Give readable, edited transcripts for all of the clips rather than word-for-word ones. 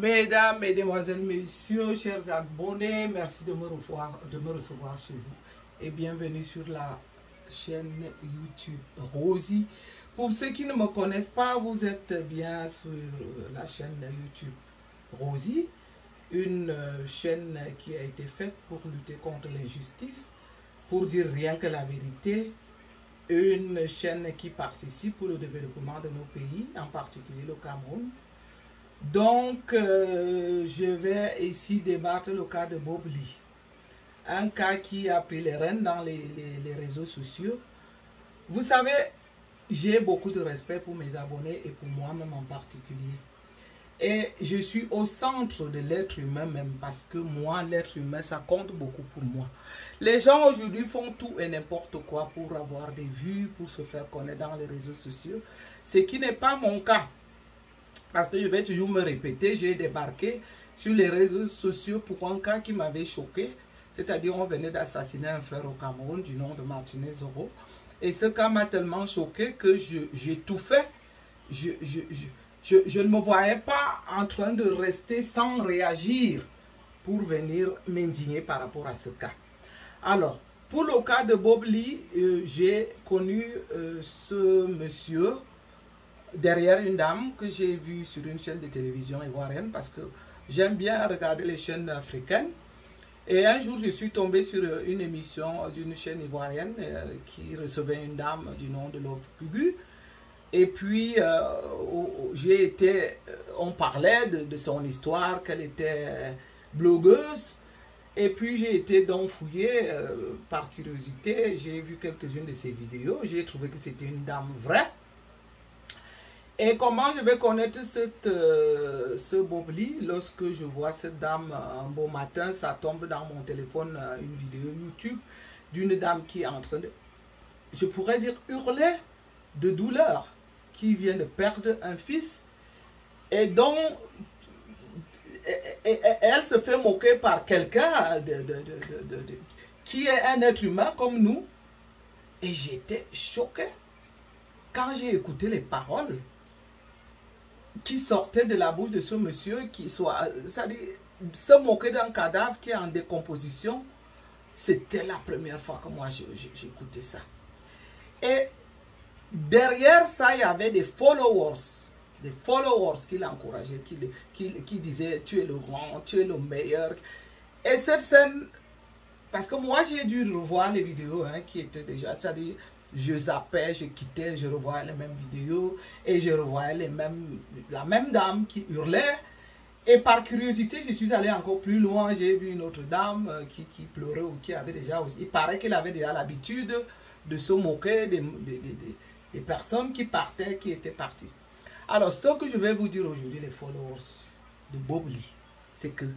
Mesdames, Mesdemoiselles, Messieurs, chers abonnés, merci de me recevoir chez vous et bienvenue sur la chaîne YouTube Rosie. Pour ceux qui ne me connaissent pas, vous êtes bien sur la chaîne YouTube Rosie, une chaîne qui a été faite pour lutter contre l'injustice, pour dire rien que la vérité, une chaîne qui participe au développement de nos pays, en particulier le Cameroun. Donc, je vais ici débattre le cas de Bob Lee, un cas qui a pris les rênes dans les réseaux sociaux. Vous savez, j'ai beaucoup de respect pour mes abonnés et pour moi-même en particulier. Et je suis au centre de l'être humain même parce que moi, l'être humain, ça compte beaucoup pour moi. Les gens aujourd'hui font tout et n'importe quoi pour avoir des vues, pour se faire connaître dans les réseaux sociaux, ce qui n'est pas mon cas. Parce que je vais toujours me répéter, j'ai débarqué sur les réseaux sociaux pour un cas qui m'avait choqué. C'est-à-dire, on venait d'assassiner un frère au Cameroun du nom de Martinez Zoro. Et ce cas m'a tellement choqué que j'ai tout fait. Je ne me voyais pas en train de rester sans réagir pour venir m'indigner par rapport à ce cas. Alors, pour le cas de Bob Lee, j'ai connu ce monsieur derrière une dame que j'ai vue sur une chaîne de télévision ivoirienne parce que j'aime bien regarder les chaînes africaines. Et un jour, je suis tombé sur une émission d'une chaîne ivoirienne qui recevait une dame du nom de Love Pugu. Et puis, on parlait de son histoire, qu'elle était blogueuse. Et puis, j'ai été donc fouillé par curiosité. J'ai vu quelques-unes de ses vidéos. J'ai trouvé que c'était une dame vraie. Et comment je vais connaître ce Bob Lee? Lorsque je vois cette dame un beau matin, ça tombe dans mon téléphone une vidéo YouTube d'une dame qui est en train de, je pourrais dire, hurler de douleur, qui vient de perdre un fils et dont elle se fait moquer par quelqu'un qui est un être humain comme nous. Et j'étais choqué quand j'ai écouté les paroles qui sortaient de la bouche de ce monsieur, c'est-à-dire se moquer d'un cadavre qui est en décomposition. C'était la première fois que moi j'écoutais ça. Et derrière ça, il y avait des followers qui l'encourageaient, qui disaient tu es le grand, tu es le meilleur. Et cette scène, parce que moi j'ai dû revoir les vidéos qui étaient déjà, c'est-à-dire je zappais, je quittais, je revoyais les mêmes vidéos et je revoyais la même dame qui hurlait. Et par curiosité, je suis allé encore plus loin. J'ai vu une autre dame qui pleurait ou qui avait déjà aussi. Il paraît qu'elle avait déjà l'habitude de se moquer des personnes qui partaient, qui étaient parties. Alors, ce que je vais vous dire aujourd'hui, les followers de Bob Lee, c'est que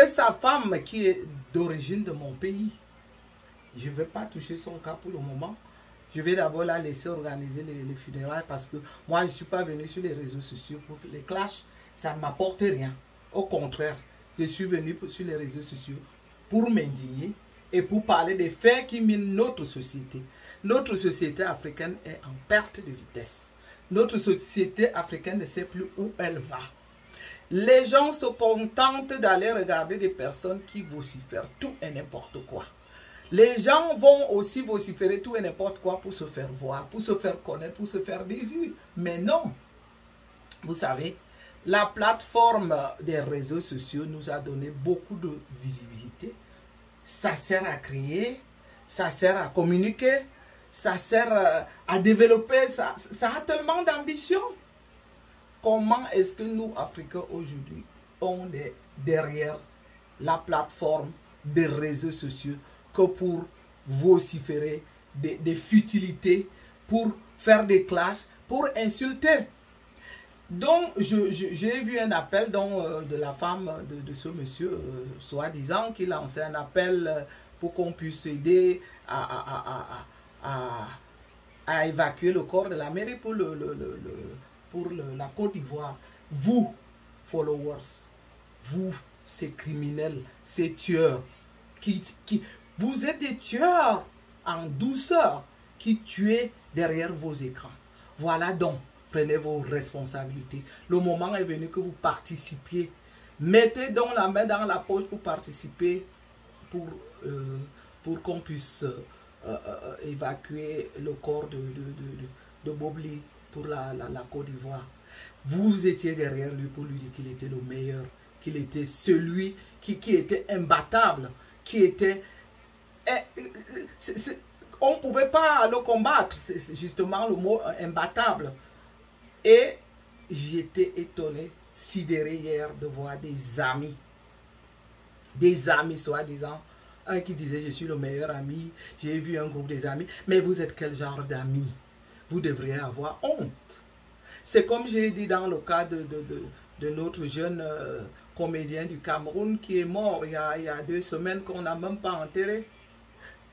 sa femme qui est d'origine de mon pays, je ne vais pas toucher son cas pour le moment. Je vais d'abord la laisser organiser les funérailles parce que moi, je ne suis pas venu sur les réseaux sociaux pour les clashs. Ça ne m'apporte rien. Au contraire, je suis venu sur les réseaux sociaux pour m'indigner et pour parler des faits qui minent notre société. Notre société africaine est en perte de vitesse. Notre société africaine ne sait plus où elle va. Les gens se contentent d'aller regarder des personnes qui vocifèrent tout et n'importe quoi. Les gens vont aussi vociférer tout et n'importe quoi pour se faire voir, pour se faire connaître, pour se faire des vues. Mais non, vous savez, la plateforme des réseaux sociaux nous a donné beaucoup de visibilité. Ça sert à créer, ça sert à communiquer, ça sert à développer, ça a tellement d'ambition. Comment est-ce que nous, Africains, aujourd'hui, on est derrière la plateforme des réseaux sociaux que pour vociférer des futilités, pour faire des clashs, pour insulter? Donc, j'ai vu un appel de la femme de ce monsieur, soi-disant, qui lançait un appel pour qu'on puisse aider à évacuer le corps de la mairie pour la Côte d'Ivoire. Vous, followers, vous, ces criminels, ces tueurs, vous êtes des tueurs en douceur qui tuent derrière vos écrans. Voilà donc, prenez vos responsabilités. Le moment est venu que vous participiez Mettez donc la main dans la poche pour participer, pour qu'on puisse évacuer le corps de Bobli pour la Côte d'Ivoire. Vous étiez derrière lui pour lui dire qu'il était le meilleur, qu'il était celui qui était imbattable, qui était... on ne pouvait pas le combattre, c'est justement le mot imbattable. Et j'étais étonné, sidéré hier de voir des amis soi-disant, un qui disait je suis le meilleur ami, j'ai vu un groupe des amis, mais vous êtes quel genre d'amis? Vous devriez avoir honte. C'est comme j'ai dit dans le cas de notre jeune comédien du Cameroun qui est mort il y a 2 semaines, qu'on n'a même pas enterré.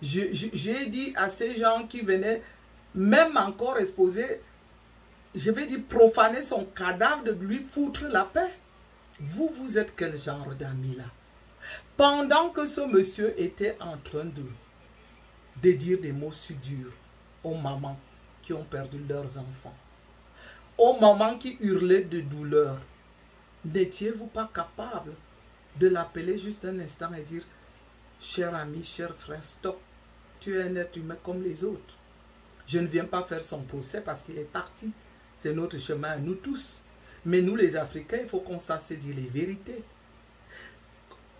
J'ai dit à ces gens qui venaient même encore exposer, je vais dire profaner son cadavre, de lui foutre la paix. Vous êtes quel genre d'amis là? Pendant que ce monsieur était en train de dire des mots si durs aux mamans qui ont perdu leurs enfants, aux mamans qui hurlaient de douleur, n'étiez-vous pas capable de l'appeler juste un instant et dire, cher ami, cher frère, stop, tu es un être humain comme les autres. Je ne viens pas faire son procès parce qu'il est parti. C'est notre chemin à nous tous. Mais nous les Africains, il faut qu'on sache se dire les vérités.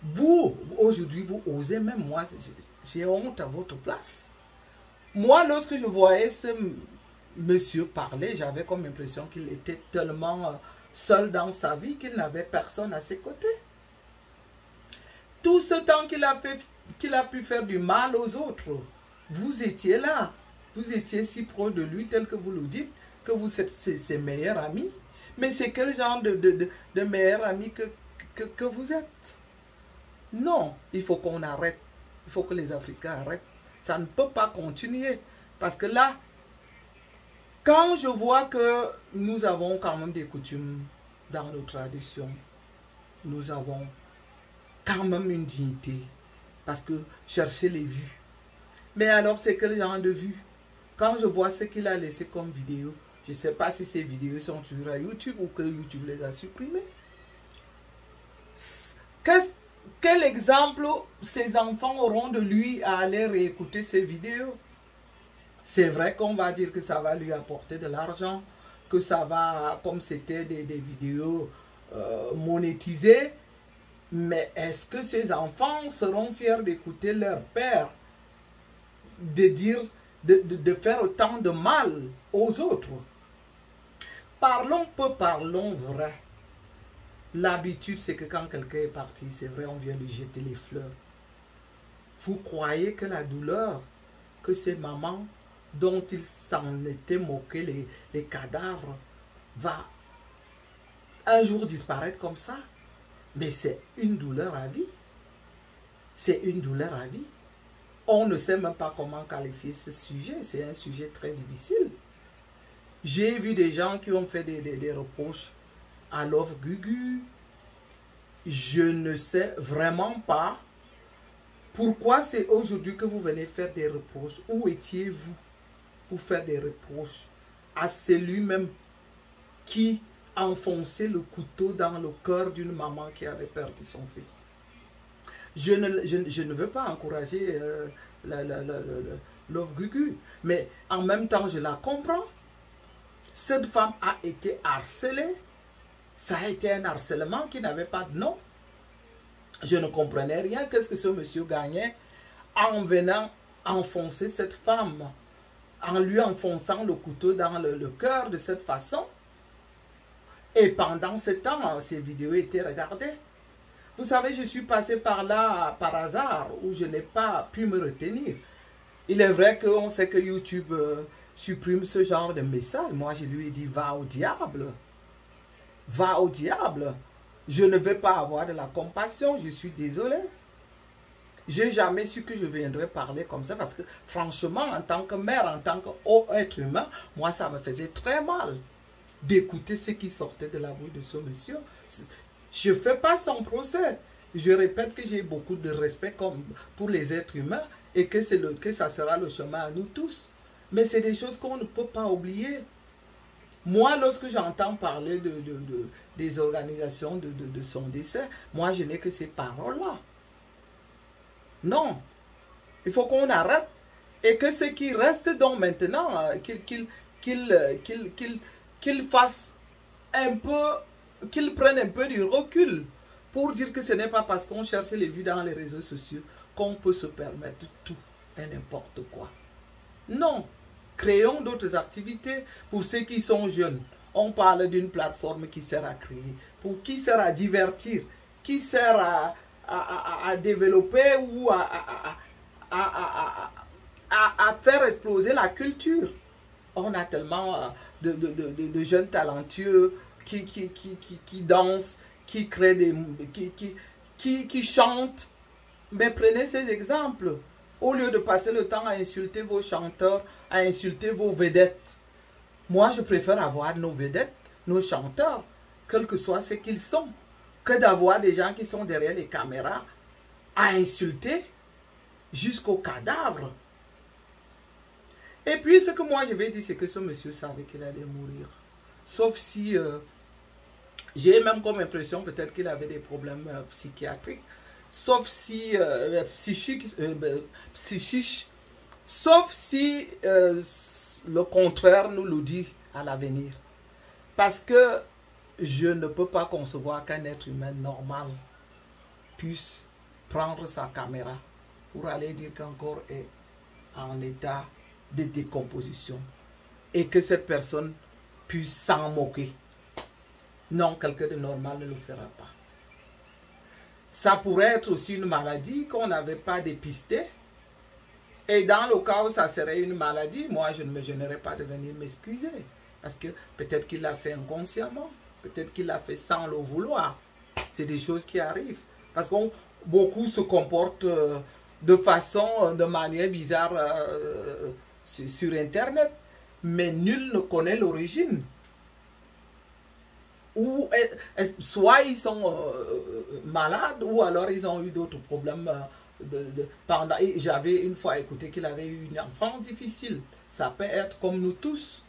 Vous, aujourd'hui, vous osez, même moi, j'ai honte à votre place. Moi, lorsque je voyais ce monsieur parler, j'avais comme l'impression qu'il était tellement seul dans sa vie qu'il n'avait personne à ses côtés. Tout ce temps qu'il a pu faire du mal aux autres, vous étiez là. Vous étiez si proche de lui, tel que vous le dites, que vous êtes ses meilleurs amis. Mais c'est quel genre de meilleurs amis que vous êtes? Non, il faut qu'on arrête. Il faut que les Africains arrêtent. Ça ne peut pas continuer. Parce que là, quand je vois que nous avons quand même des coutumes dans nos traditions, nous avons quand même une dignité. Parce que chercher les vues. Mais alors, c'est quel genre de vues? Quand je vois ce qu'il a laissé comme vidéo, je ne sais pas si ces vidéos sont toujours à YouTube ou que YouTube les a supprimées. Quel exemple ces enfants auront de lui à aller réécouter ces vidéos? C'est vrai qu'on va dire que ça va lui apporter de l'argent, que ça va, comme c'était des vidéos monétisées, mais est-ce que ces enfants seront fiers d'écouter leur père, de faire autant de mal aux autres? Parlons peu, parlons vrai. L'habitude, c'est que quand quelqu'un est parti, c'est vrai, on vient lui jeter les fleurs. Vous croyez que la douleur que ces mamans, dont ils s'en étaient moqués, les cadavres, va un jour disparaître comme ça? Mais c'est une douleur à vie. C'est une douleur à vie. On ne sait même pas comment qualifier ce sujet. C'est un sujet très difficile. J'ai vu des gens qui ont fait des reproches à Love Gugu. Je ne sais vraiment pas pourquoi c'est aujourd'hui que vous venez faire des reproches. Où étiez-vous pour faire des reproches à celui-même qui enfonçait le couteau dans le cœur d'une maman qui avait perdu son fils? Je ne veux pas encourager Love Gugu, mais en même temps, je la comprends. Cette femme a été harcelée. Ça a été un harcèlement qui n'avait pas de nom. Je ne comprenais rien. Qu'est-ce que ce monsieur gagnait en venant enfoncer cette femme, en lui enfonçant le couteau dans le cœur de cette façon? Et pendant ce temps, ces vidéos étaient regardées. Vous savez, je suis passé par là par hasard, où je n'ai pas pu me retenir. Il est vrai qu'on sait que YouTube supprime ce genre de message. Moi, je lui ai dit, va au diable. Va au diable. Je ne vais pas avoir de la compassion, je suis désolé. Je n'ai jamais su que je viendrais parler comme ça parce que franchement, en tant que mère, en tant qu'être humain, moi, ça me faisait très mal d'écouter ce qui sortait de la bouche de ce monsieur. Je ne fais pas son procès. Je répète que j'ai beaucoup de respect pour les êtres humains et que ça sera le chemin à nous tous. Mais c'est des choses qu'on ne peut pas oublier. Moi, lorsque j'entends parler des organisations de son décès, moi, je n'ai que ces paroles-là. Non, il faut qu'on arrête et que ceux qui restent donc maintenant, qu'ils fassent un peu, qu'ils prennent un peu du recul pour dire que ce n'est pas parce qu'on cherche les vues dans les réseaux sociaux qu'on peut se permettre tout et n'importe quoi. Non, créons d'autres activités pour ceux qui sont jeunes. On parle d'une plateforme qui sert à créer, pour qui sert à divertir, qui sert à développer ou à faire exploser la culture. On a tellement de jeunes talentueux qui dansent, qui créent qui chantent. Mais prenez ces exemples. Au lieu de passer le temps à insulter vos chanteurs, à insulter vos vedettes. Moi, je préfère avoir nos vedettes, nos chanteurs, quels que soient ce qu'ils sont, que d'avoir des gens qui sont derrière les caméras à insulter jusqu'au cadavre. Et puis, ce que moi je vais dire, c'est que ce monsieur savait qu'il allait mourir. Sauf si, j'ai même comme impression peut-être qu'il avait des problèmes psychiatriques. Sauf si, psychique, sauf si le contraire nous le dit à l'avenir. Parce que je ne peux pas concevoir qu'un être humain normal puisse prendre sa caméra pour aller dire qu'un corps est en état de décomposition et que cette personne puisse s'en moquer. Non, quelqu'un de normal ne le fera pas. Ça pourrait être aussi une maladie qu'on n'avait pas dépistée. Et dans le cas où ça serait une maladie, moi je ne me gênerais pas de venir m'excuser. Parce que peut-être qu'il l'a fait inconsciemment. Peut-être qu'il l'a fait sans le vouloir. C'est des choses qui arrivent. Parce que beaucoup se comportent de manière bizarre sur Internet. Mais nul ne connaît l'origine. Ou soit ils sont malades, ou alors ils ont eu d'autres problèmes. J'avais une fois écouté qu'il avait eu une enfance difficile. Ça peut être comme nous tous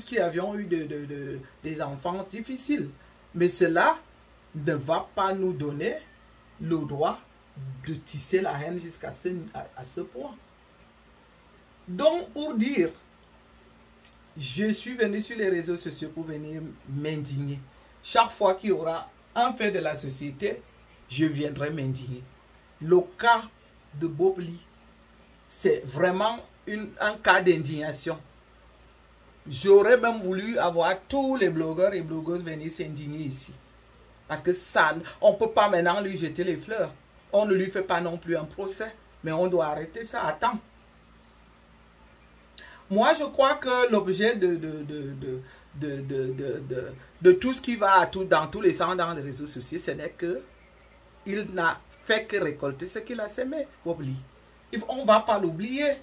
qui avions eu des enfances difficiles. Mais cela ne va pas nous donner le droit de tisser la haine jusqu'à ce point. Donc, pour dire, je suis venu sur les réseaux sociaux pour venir m'indigner. Chaque fois qu'il y aura un fait de la société, je viendrai m'indigner. Le cas de Bob Lee, c'est vraiment un cas d'indignation. J'aurais même voulu avoir tous les blogueurs et blogueuses venir s'indigner ici. Parce que ça, on ne peut pas maintenant lui jeter les fleurs. On ne lui fait pas non plus un procès. Mais on doit arrêter ça à temps. Moi, je crois que l'objet de tout ce qui va dans tous les sens dans les réseaux sociaux, ce n'est que il n'a fait que récolter ce qu'il a semé. Oublie. On ne va pas l'oublier.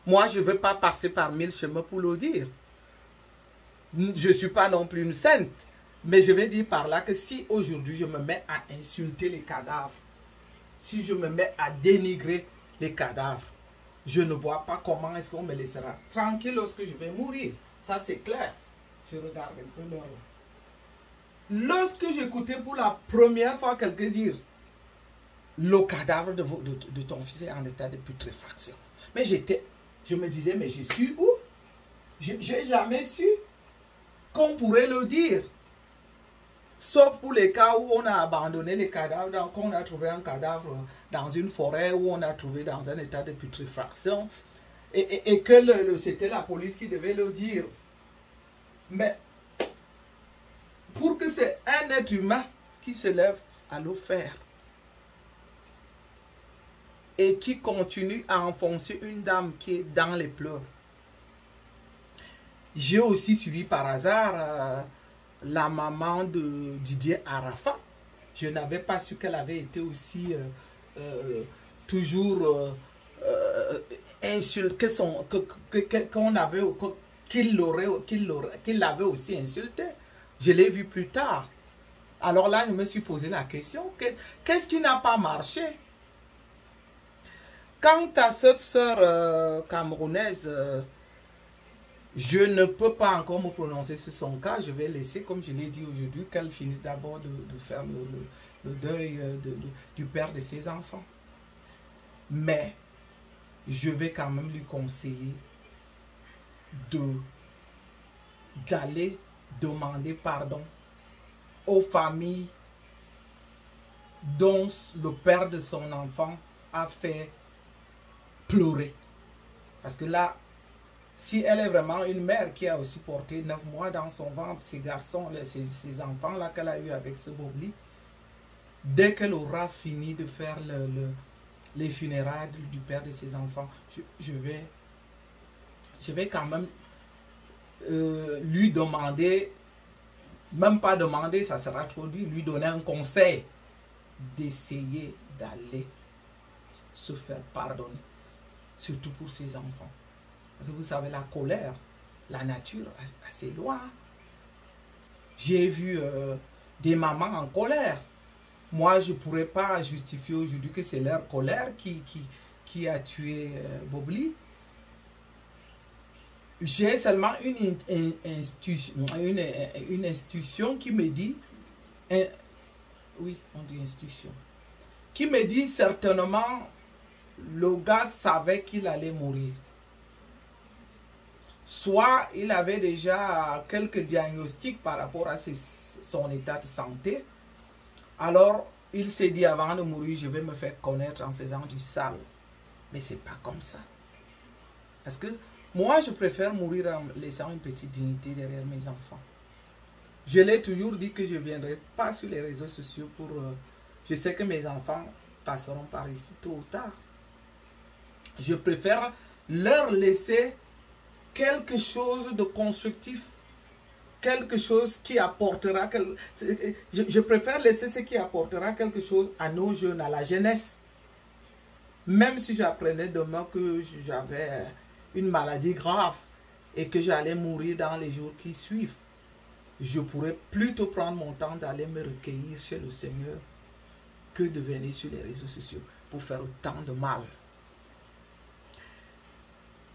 Moi, je ne veux pas passer par 1000 chemins pour le dire. Je ne suis pas non plus une sainte. Mais je vais dire par là que si aujourd'hui je me mets à insulter les cadavres, si je me mets à dénigrer les cadavres, je ne vois pas comment est-ce qu'on me laissera tranquille lorsque je vais mourir. Ça, c'est clair. Je regarde un peu l'heure. Lorsque j'écoutais pour la première fois quelqu'un dire le cadavre de ton fils est en état de putréfaction. Mais je me disais, mais je suis où? Je n'ai jamais su qu'on pourrait le dire. Sauf pour les cas où on a abandonné les cadavres, qu'on a trouvé un cadavre dans une forêt, où on a trouvé dans un état de putréfaction, et que c'était la police qui devait le dire. Mais pour que c'est un être humain qui se lève à le faire, et qui continue à enfoncer une dame qui est dans les pleurs. J'ai aussi suivi par hasard la maman de Didier Arafat. Je n'avais pas su qu'elle avait été aussi toujours insultée, qu'il l'avait aussi insulté. Je l'ai vu plus tard. Alors là, je me suis posé la question, qu'est-ce qui n'a pas marché? Quant à cette sœur camerounaise, Je ne peux pas encore me prononcer sur son cas. Je vais laisser, comme je l'ai dit aujourd'hui, qu'elle finisse d'abord de faire le deuil du père de ses enfants. Mais je vais quand même lui conseiller d'aller demander pardon aux familles dont le père de son enfant a fait pleurer. Parce que là, si elle est vraiment une mère qui a aussi porté 9 mois dans son ventre, ces garçons, ces enfants-là qu'elle a eu avec ce Bobli, dès qu'elle aura fini de faire les funérailles du père de ses enfants, je vais quand même lui demander, même pas demander, ça sera trop dur, lui donner un conseil d'essayer d'aller se faire pardonner, surtout pour ses enfants. Parce que vous savez, la colère, la nature a ses lois. J'ai vu des mamans en colère. Moi, je ne pourrais pas justifier aujourd'hui que c'est leur colère qui a tué Bobli. J'ai seulement une institution qui me dit, oui, on dit institution, qui me dit certainement le gars savait qu'il allait mourir. Soit il avait déjà quelques diagnostics par rapport à son état de santé. Alors, il s'est dit avant de mourir, je vais me faire connaître en faisant du sale. Mais ce n'est pas comme ça. Parce que moi, je préfère mourir en laissant une petite dignité derrière mes enfants. Je l'ai toujours dit que je ne viendrai pas sur les réseaux sociaux pour... je sais que mes enfants passeront par ici tôt ou tard. Je préfère leur laisser quelque chose de constructif, quelque chose qui apportera, je préfère laisser ce qui apportera quelque chose à nos jeunes, à la jeunesse. Même si j'apprenais demain que j'avais une maladie grave et que j'allais mourir dans les jours qui suivent, je pourrais plutôt prendre mon temps d'aller me recueillir chez le Seigneur que de venir sur les réseaux sociaux pour faire autant de mal.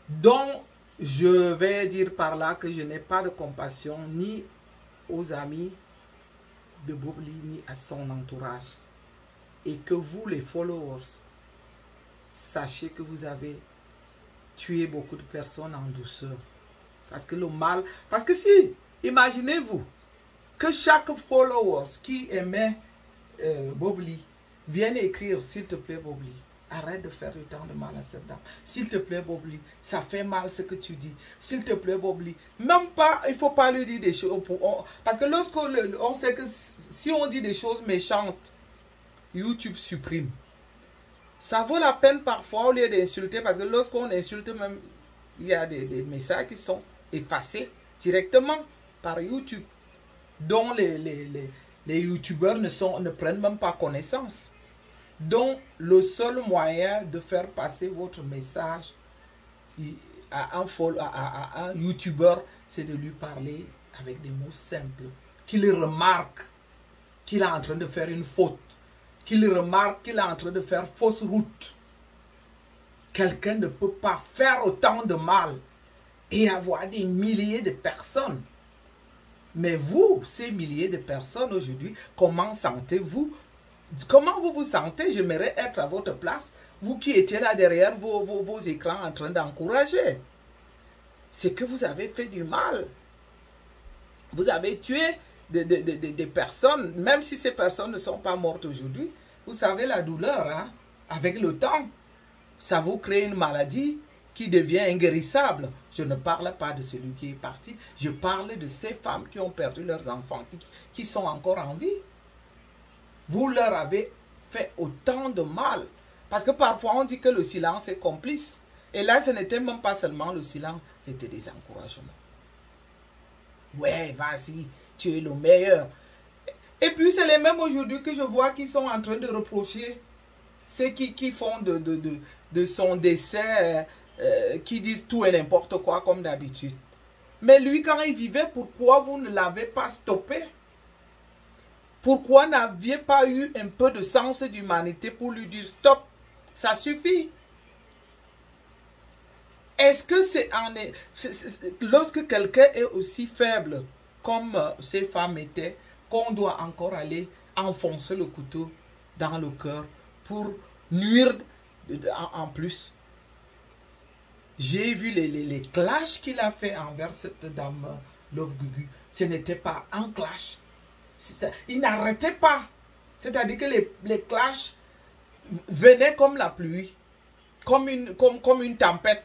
Donc, je vais dire par là que je n'ai pas de compassion ni aux amis de Bobli ni à son entourage. Et que vous, les followers, sachez que vous avez tué beaucoup de personnes en douceur. Parce que le mal... Parce que si, imaginez-vous que chaque follower qui aimait Bobli vienne écrire, s'il te plaît Bobli, arrête de faire autant de mal à cette dame. S'il te plaît, Bobli, ça fait mal ce que tu dis. S'il te plaît, Bobli, même pas, il ne faut pas lui dire des choses. Parce que lorsqu'on sait que si on dit des choses méchantes, YouTube supprime. Ça vaut la peine parfois au lieu d'insulter, parce que lorsqu'on insulte même, il y a des messages qui sont effacés directement par YouTube, dont les YouTubeurs ne prennent même pas connaissance. Donc, le seul moyen de faire passer votre message à un YouTuber, c'est de lui parler avec des mots simples. Qu'il remarque qu'il est en train de faire une faute. Qu'il remarque qu'il est en train de faire fausse route. Quelqu'un ne peut pas faire autant de mal et avoir des milliers de personnes. Mais vous, ces milliers de personnes aujourd'hui, comment sentez-vous? Comment vous vous sentez? J'aimerais être à votre place. Vous qui étiez là derrière vos écrans en train d'encourager. C'est que vous avez fait du mal. Vous avez tué des personnes, même si ces personnes ne sont pas mortes aujourd'hui. Vous savez la douleur, hein? Avec le temps, ça vous crée une maladie qui devient inguérissable. Je ne parle pas de celui qui est parti. Je parle de ces femmes qui ont perdu leurs enfants, qui sont encore en vie. Vous leur avez fait autant de mal. Parce que parfois on dit que le silence est complice. Et là, ce n'était même pas seulement le silence, c'était des encouragements. Ouais, vas-y, tu es le meilleur. Et puis c'est les mêmes aujourd'hui que je vois qui sont en train de reprocher ceux qui font de son décès, qui disent tout et n'importe quoi comme d'habitude. Mais lui, quand il vivait, pourquoi vous ne l'avez pas stoppé? Pourquoi n'aviez pas eu un peu de sens d'humanité pour lui dire stop? Ça suffit. Est-ce que lorsque quelqu'un est aussi faible, comme ces femmes étaient, qu'on doit encore aller enfoncer le couteau dans le cœur pour nuire en plus? J'ai vu les clashs qu'il a fait envers cette dame Love Gugu. Ce n'était pas un clash. Il n'arrêtait pas. C'est-à-dire que les clashs venaient comme la pluie, comme une tempête.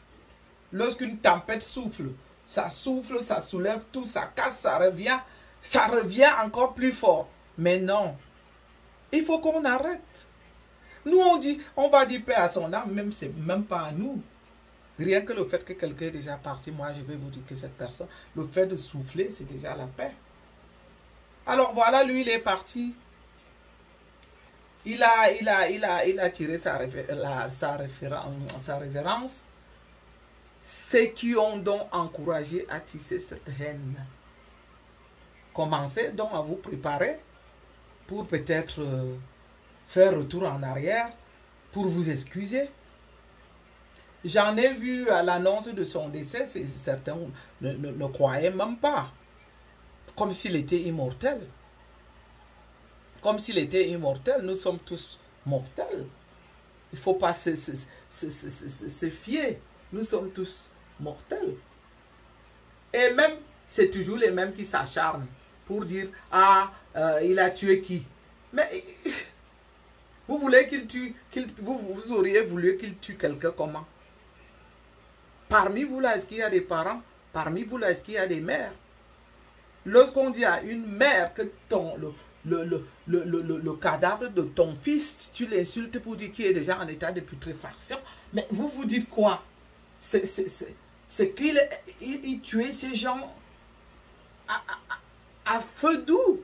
Lorsqu'une tempête souffle, ça soulève tout, ça casse, ça revient encore plus fort. Mais non, il faut qu'on arrête. Nous, on va dire paix à son âme, même c'est même pas à nous. Rien que le fait que quelqu'un est déjà parti, moi je vais vous dire que cette personne, le fait de souffler, c'est déjà la paix. Alors voilà, lui il est parti. Il a tiré sa révérence. Ceux qui ont donc encouragé à tisser cette haine. Commencez donc à vous préparer pour peut-être faire retour en arrière, pour vous excuser. J'en ai vu à l'annonce de son décès, certains ne croyaient même pas. Comme s'il était immortel. Comme s'il était immortel, nous sommes tous mortels. Il ne faut pas se fier. Nous sommes tous mortels. Et même, c'est toujours les mêmes qui s'acharnent pour dire, ah, il a tué qui? Mais vous voulez qu'il tue, vous auriez voulu qu'il tue quelqu'un comment? Parmi vous là, est-ce qu'il y a des parents? Parmi vous là, est-ce qu'il y a des mères? Lorsqu'on dit à une mère que le cadavre de ton fils, tu l'insultes pour dire qu'il est déjà en état de putréfaction, mais vous vous dites quoi? C'est qu'il tuait ces gens à feu doux.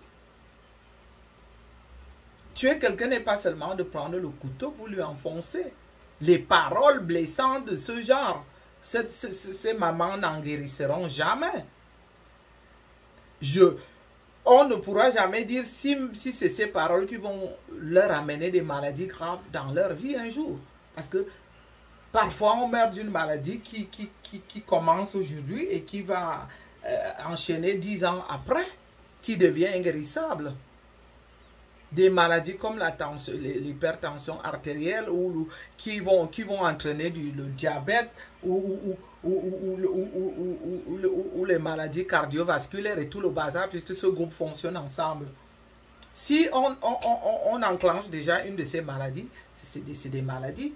Tuer quelqu'un n'est pas seulement de prendre le couteau pour lui enfoncer. Les paroles blessantes de ce genre, ces mamans n'en guérisseront jamais. On ne pourra jamais dire si c'est ces paroles qui vont leur amener des maladies graves dans leur vie un jour. Parce que parfois on meurt d'une maladie qui commence aujourd'hui et qui va enchaîner 10 ans après, qui devient inguérissable. Des maladies comme l'hypertension artérielle ou qui vont entraîner le diabète ou les maladies cardiovasculaires et tout le bazar, puisque ce groupe fonctionne ensemble. Si on enclenche déjà une de ces maladies, c'est des maladies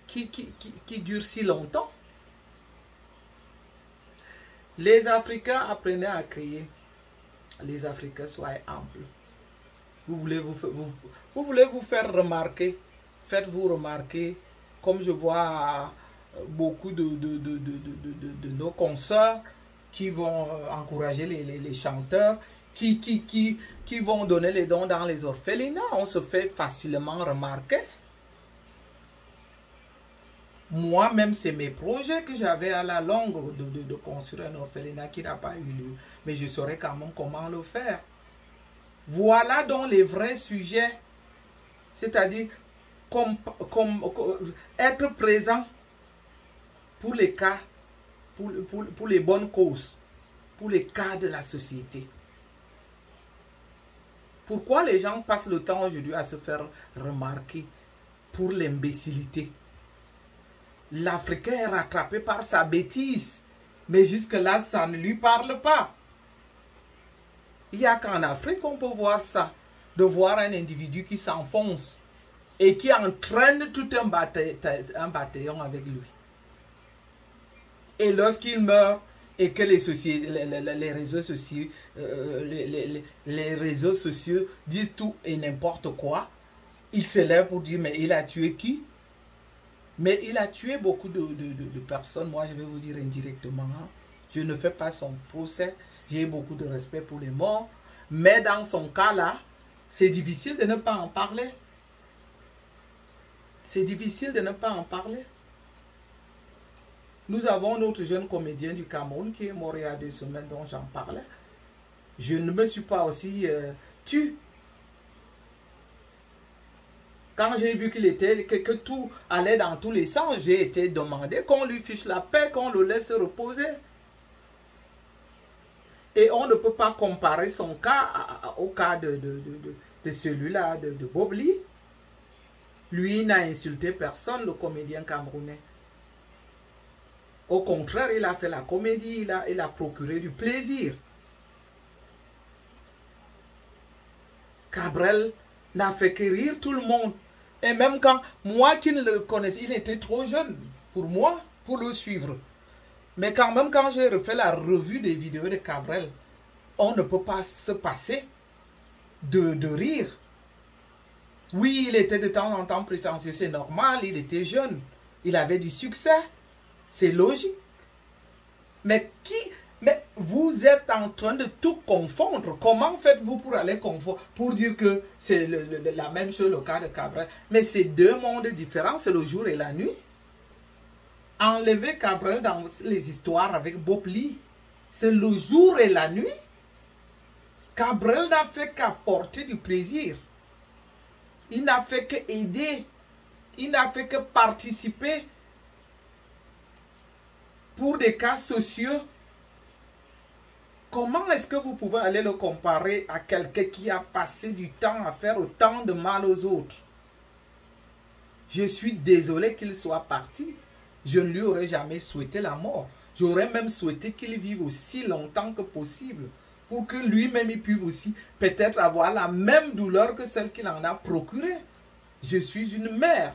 qui durent si longtemps. Les Africains apprenaient à crier. Les Africains soient amples. Vous voulez vous faire remarquer. Faites-vous remarquer. Comme je vois beaucoup de nos consoeurs qui vont encourager les chanteurs, qui vont donner les dons dans les orphelinats. On se fait facilement remarquer. Moi-même, c'est mes projets que j'avais à la longue de construire un orphelinat qui n'a pas eu lieu. Mais je saurais quand même comment le faire. Voilà donc les vrais sujets. C'est-à-dire être présent pour les cas, pour les bonnes causes, pour les cas de la société. Pourquoi les gens passent le temps aujourd'hui à se faire remarquer pour l'imbécilité? L'Africain est rattrapé par sa bêtise, mais jusque-là, ça ne lui parle pas. Il n'y a qu'en Afrique qu'on peut voir ça, de voir un individu qui s'enfonce et qui entraîne tout un bataillon avec lui. Et lorsqu'il meurt et que les réseaux sociaux disent tout et n'importe quoi, il se lève pour dire mais il a tué qui? Mais il a tué beaucoup de personnes. Moi, je vais vous dire indirectement. Hein. Je ne fais pas son procès. J'ai beaucoup de respect pour les morts. Mais dans son cas-là, c'est difficile de ne pas en parler. C'est difficile de ne pas en parler. Nous avons notre jeune comédien du Cameroun qui est mort il y a 2 semaines dont j'en parlais. Je ne me suis pas aussi tue. Quand j'ai vu que tout allait dans tous les sens, j'ai été demandé qu'on lui fiche la paix, qu'on le laisse reposer. Et on ne peut pas comparer son cas au cas de celui-là, de Bob Lee. Lui n'a insulté personne, le comédien camerounais. Au contraire, il a fait la comédie, il a procuré du plaisir. Cabrel n'a fait que rire tout le monde. Et même quand, moi qui ne le connaissais, il était trop jeune pour moi, pour le suivre. Mais quand même, quand j'ai refait la revue des vidéos de Cabrel, on ne peut pas se passer de rire. Oui, il était de temps en temps prétentieux, c'est normal, il était jeune. Il avait du succès, c'est logique. Mais vous êtes en train de tout confondre. Comment faites-vous pour aller confondre, pour dire que c'est la même chose le cas de Cabrel? Mais c'est deux mondes différents, c'est le jour et la nuit. Enlever Cabrel dans les histoires avec Bob Lee, c'est le jour et la nuit. Cabrel n'a fait qu'apporter du plaisir. Il n'a fait que aider. Il n'a fait que participer pour des cas sociaux. Comment est-ce que vous pouvez aller le comparer à quelqu'un qui a passé du temps à faire autant de mal aux autres? Je suis désolé qu'il soit parti. Je ne lui aurais jamais souhaité la mort. J'aurais même souhaité qu'il vive aussi longtemps que possible, pour que lui-même il puisse aussi peut-être avoir la même douleur que celle qu'il en a procurée. Je suis une mère.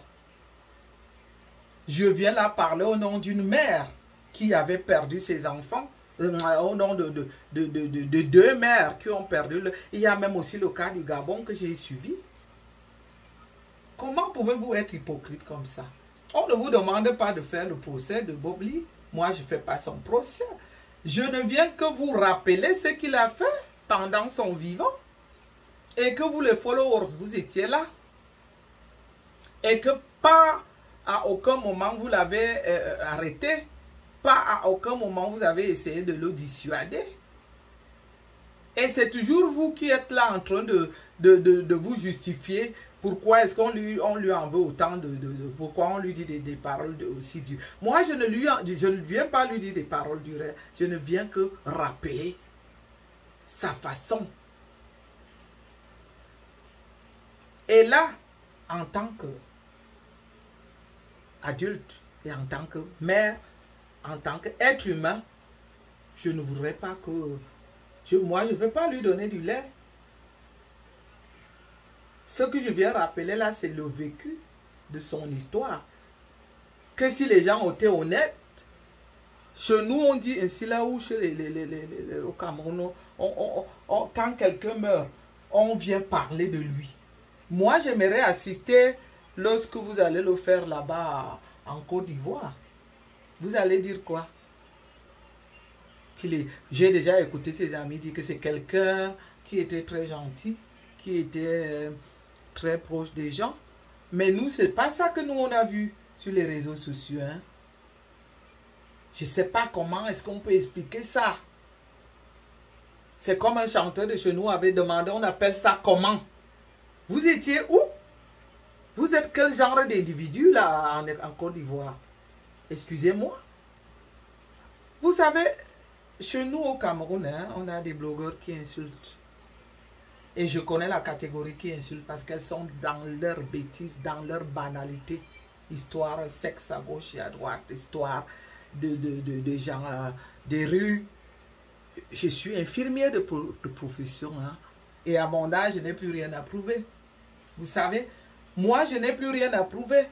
Je viens là parler au nom d'une mère qui avait perdu ses enfants, au nom de deux mères qui ont perdu. Il y a même aussi le cas du Gabon que j'ai suivi. Comment pouvez-vous être hypocrite comme ça? On ne vous demande pas de faire le procès de Bob Lee. Moi, je ne fais pas son procès. Je ne viens que vous rappeler ce qu'il a fait pendant son vivant. Et que vous, les followers, vous étiez là. Et que pas à aucun moment vous l'avez arrêté. Pas à aucun moment vous avez essayé de le dissuader. Et c'est toujours vous qui êtes là en train de vous justifier. Pourquoi est-ce qu'on lui en veut autant pourquoi on lui dit des paroles aussi dures? Moi, je ne viens pas lui dire des paroles dures. Je ne viens que rappeler sa façon. Et là, en tant qu'adulte et en tant que mère, en tant qu'être humain, je ne voudrais pas que... moi, je ne vais pas lui donner du lait. Ce que je viens rappeler là, c'est le vécu de son histoire. Que si les gens ont été honnêtes, chez nous, on dit ainsi là où chez au Cameroun, quand quelqu'un meurt, on vient parler de lui. Moi, j'aimerais assister lorsque vous allez le faire là-bas en Côte d'Ivoire. Vous allez dire quoi? J'ai déjà écouté ses amis dire que c'est quelqu'un qui était très gentil, qui était très proche des gens. Mais nous, c'est pas ça que nous, on a vu sur les réseaux sociaux. Hein? Je ne sais pas comment est-ce qu'on peut expliquer ça. C'est comme un chanteur de chez nous avait demandé, on appelle ça comment? Vous étiez où? Vous êtes quel genre d'individu là en Côte d'Ivoire? Excusez-moi. Vous savez, chez nous au Cameroun, hein, on a des blogueurs qui insultent. Et je connais la catégorie qui insulte parce qu'elles sont dans leur bêtise, dans leur banalité. Histoire sexe à gauche et à droite, histoire de gens des rues. Je suis infirmière de profession. Hein, et à mon âge, je n'ai plus rien à prouver. Vous savez, moi, je n'ai plus rien à prouver.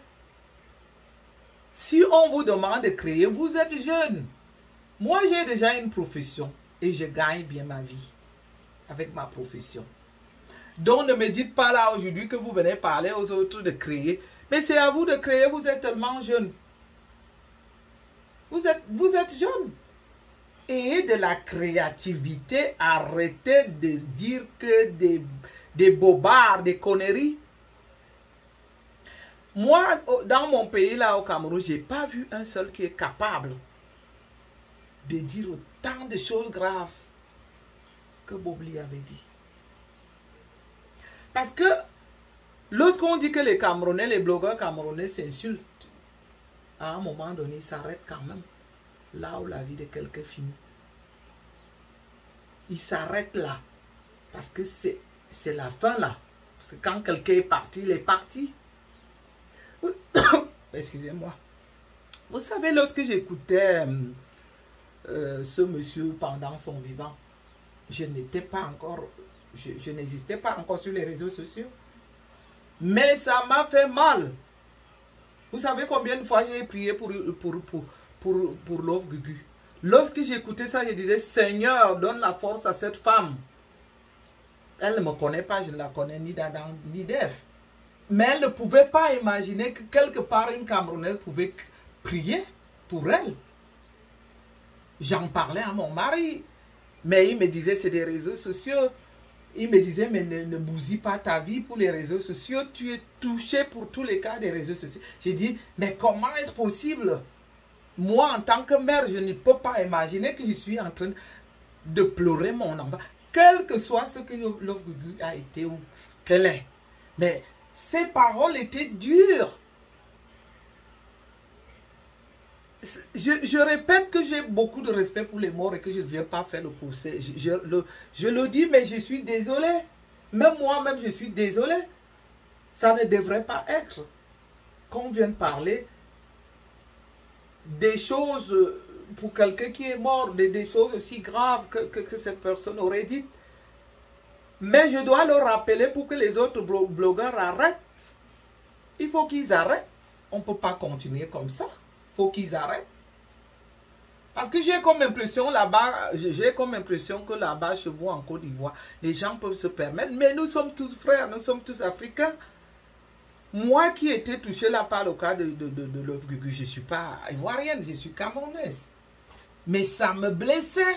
Si on vous demande de créer, vous êtes jeune. Moi, j'ai déjà une profession et je gagne bien ma vie avec ma profession. Donc, ne me dites pas là aujourd'hui que vous venez parler aux autres de créer. Mais c'est à vous de créer, vous êtes tellement jeune. Vous êtes jeune. Et de la créativité, arrêtez de dire que des bobards, des conneries. Moi, dans mon pays, là, au Cameroun, je n'ai pas vu un seul qui est capable de dire autant de choses graves que Bob Lee avait dit. Parce que Lorsqu'on dit que les Camerounais, les blogueurs camerounais s'insultent, à un moment donné, ils s'arrêtent quand même. Là où la vie de quelqu'un finit. Ils s'arrêtent là. Parce que c'est la fin là. Parce que quand quelqu'un est parti, il est parti. Excusez-moi. Vous savez, lorsque j'écoutais ce monsieur pendant son vivant, je n'étais pas encore, je n'existais pas encore sur les réseaux sociaux. Mais ça m'a fait mal. Vous savez combien de fois j'ai prié pour Love Gugu. Lorsque j'écoutais ça, je disais, Seigneur, donne la force à cette femme. Elle ne me connaît pas, je ne la connais ni d'Adam ni d'Ève. Mais elle ne pouvait pas imaginer que quelque part une Camerounaise pouvait prier pour elle. J'en parlais à mon mari. Mais il me disait, c'est des réseaux sociaux. Il me disait, mais ne bousille pas ta vie pour les réseaux sociaux. Tu es touché pour tous les cas des réseaux sociaux. J'ai dit, mais comment est-ce possible? Moi, en tant que mère, je ne peux pas imaginer que je suis en train de pleurer mon enfant. Quel que soit ce que Love Gugu a été ou qu'elle est. Mais ces paroles étaient dures. Je répète que j'ai beaucoup de respect pour les morts et que je ne viens pas faire le procès. Je le dis, mais je suis désolé. Même moi-même, je suis désolé. Ça ne devrait pas être. Qu'on vienne parler des choses pour quelqu'un qui est mort, des choses aussi graves que cette personne aurait dites. Mais je dois le rappeler pour que les autres blogueurs arrêtent. Il faut qu'ils arrêtent. On ne peut pas continuer comme ça. Il faut qu'ils arrêtent. Parce que j'ai comme impression là-bas, que là-bas, chez vous en Côte d'Ivoire, les gens peuvent se permettre. Mais nous sommes tous frères, nous sommes tous africains. Moi qui étais touché là par le cas de Love Gugu, je ne suis pas ivoirienne, je suis camerounaise. Mais ça me blessait.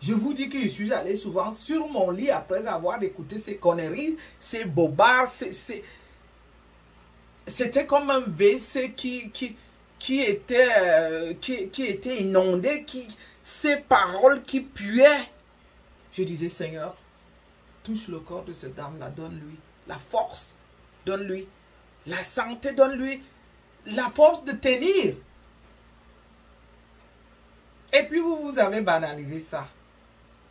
Je vous dis que je suis allé souvent sur mon lit après avoir écouté ces conneries, ces bobards, c'était comme un WC qui était inondé, ces paroles qui puaient. Je disais, Seigneur, touche le corps de cette dame-là, donne-lui la force, donne-lui la santé, donne-lui la force de tenir. Et puis vous avez banalisé ça.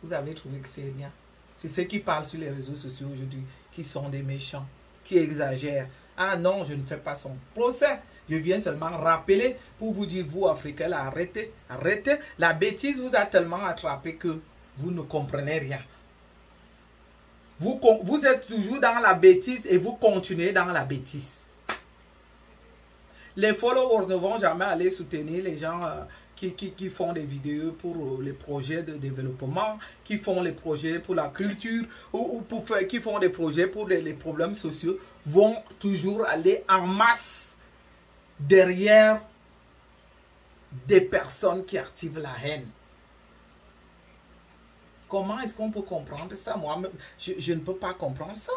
Vous avez trouvé que c'est rien. C'est ceux qui parlent sur les réseaux sociaux aujourd'hui, qui sont des méchants, qui exagèrent. Ah non, je ne fais pas son procès. Je viens seulement rappeler pour vous dire, vous, Africains, là, arrêtez, arrêtez. La bêtise vous a tellement attrapé que vous ne comprenez rien. Vous êtes toujours dans la bêtise et vous continuez dans la bêtise. Les followers ne vont jamais aller soutenir les gens qui font des vidéos pour les projets de développement, qui font les projets pour la culture ou qui font des projets pour les problèmes sociaux, vont toujours aller en masse derrière des personnes qui activent la haine. Comment est-ce qu'on peut comprendre ça? Moi, je ne peux pas comprendre ça.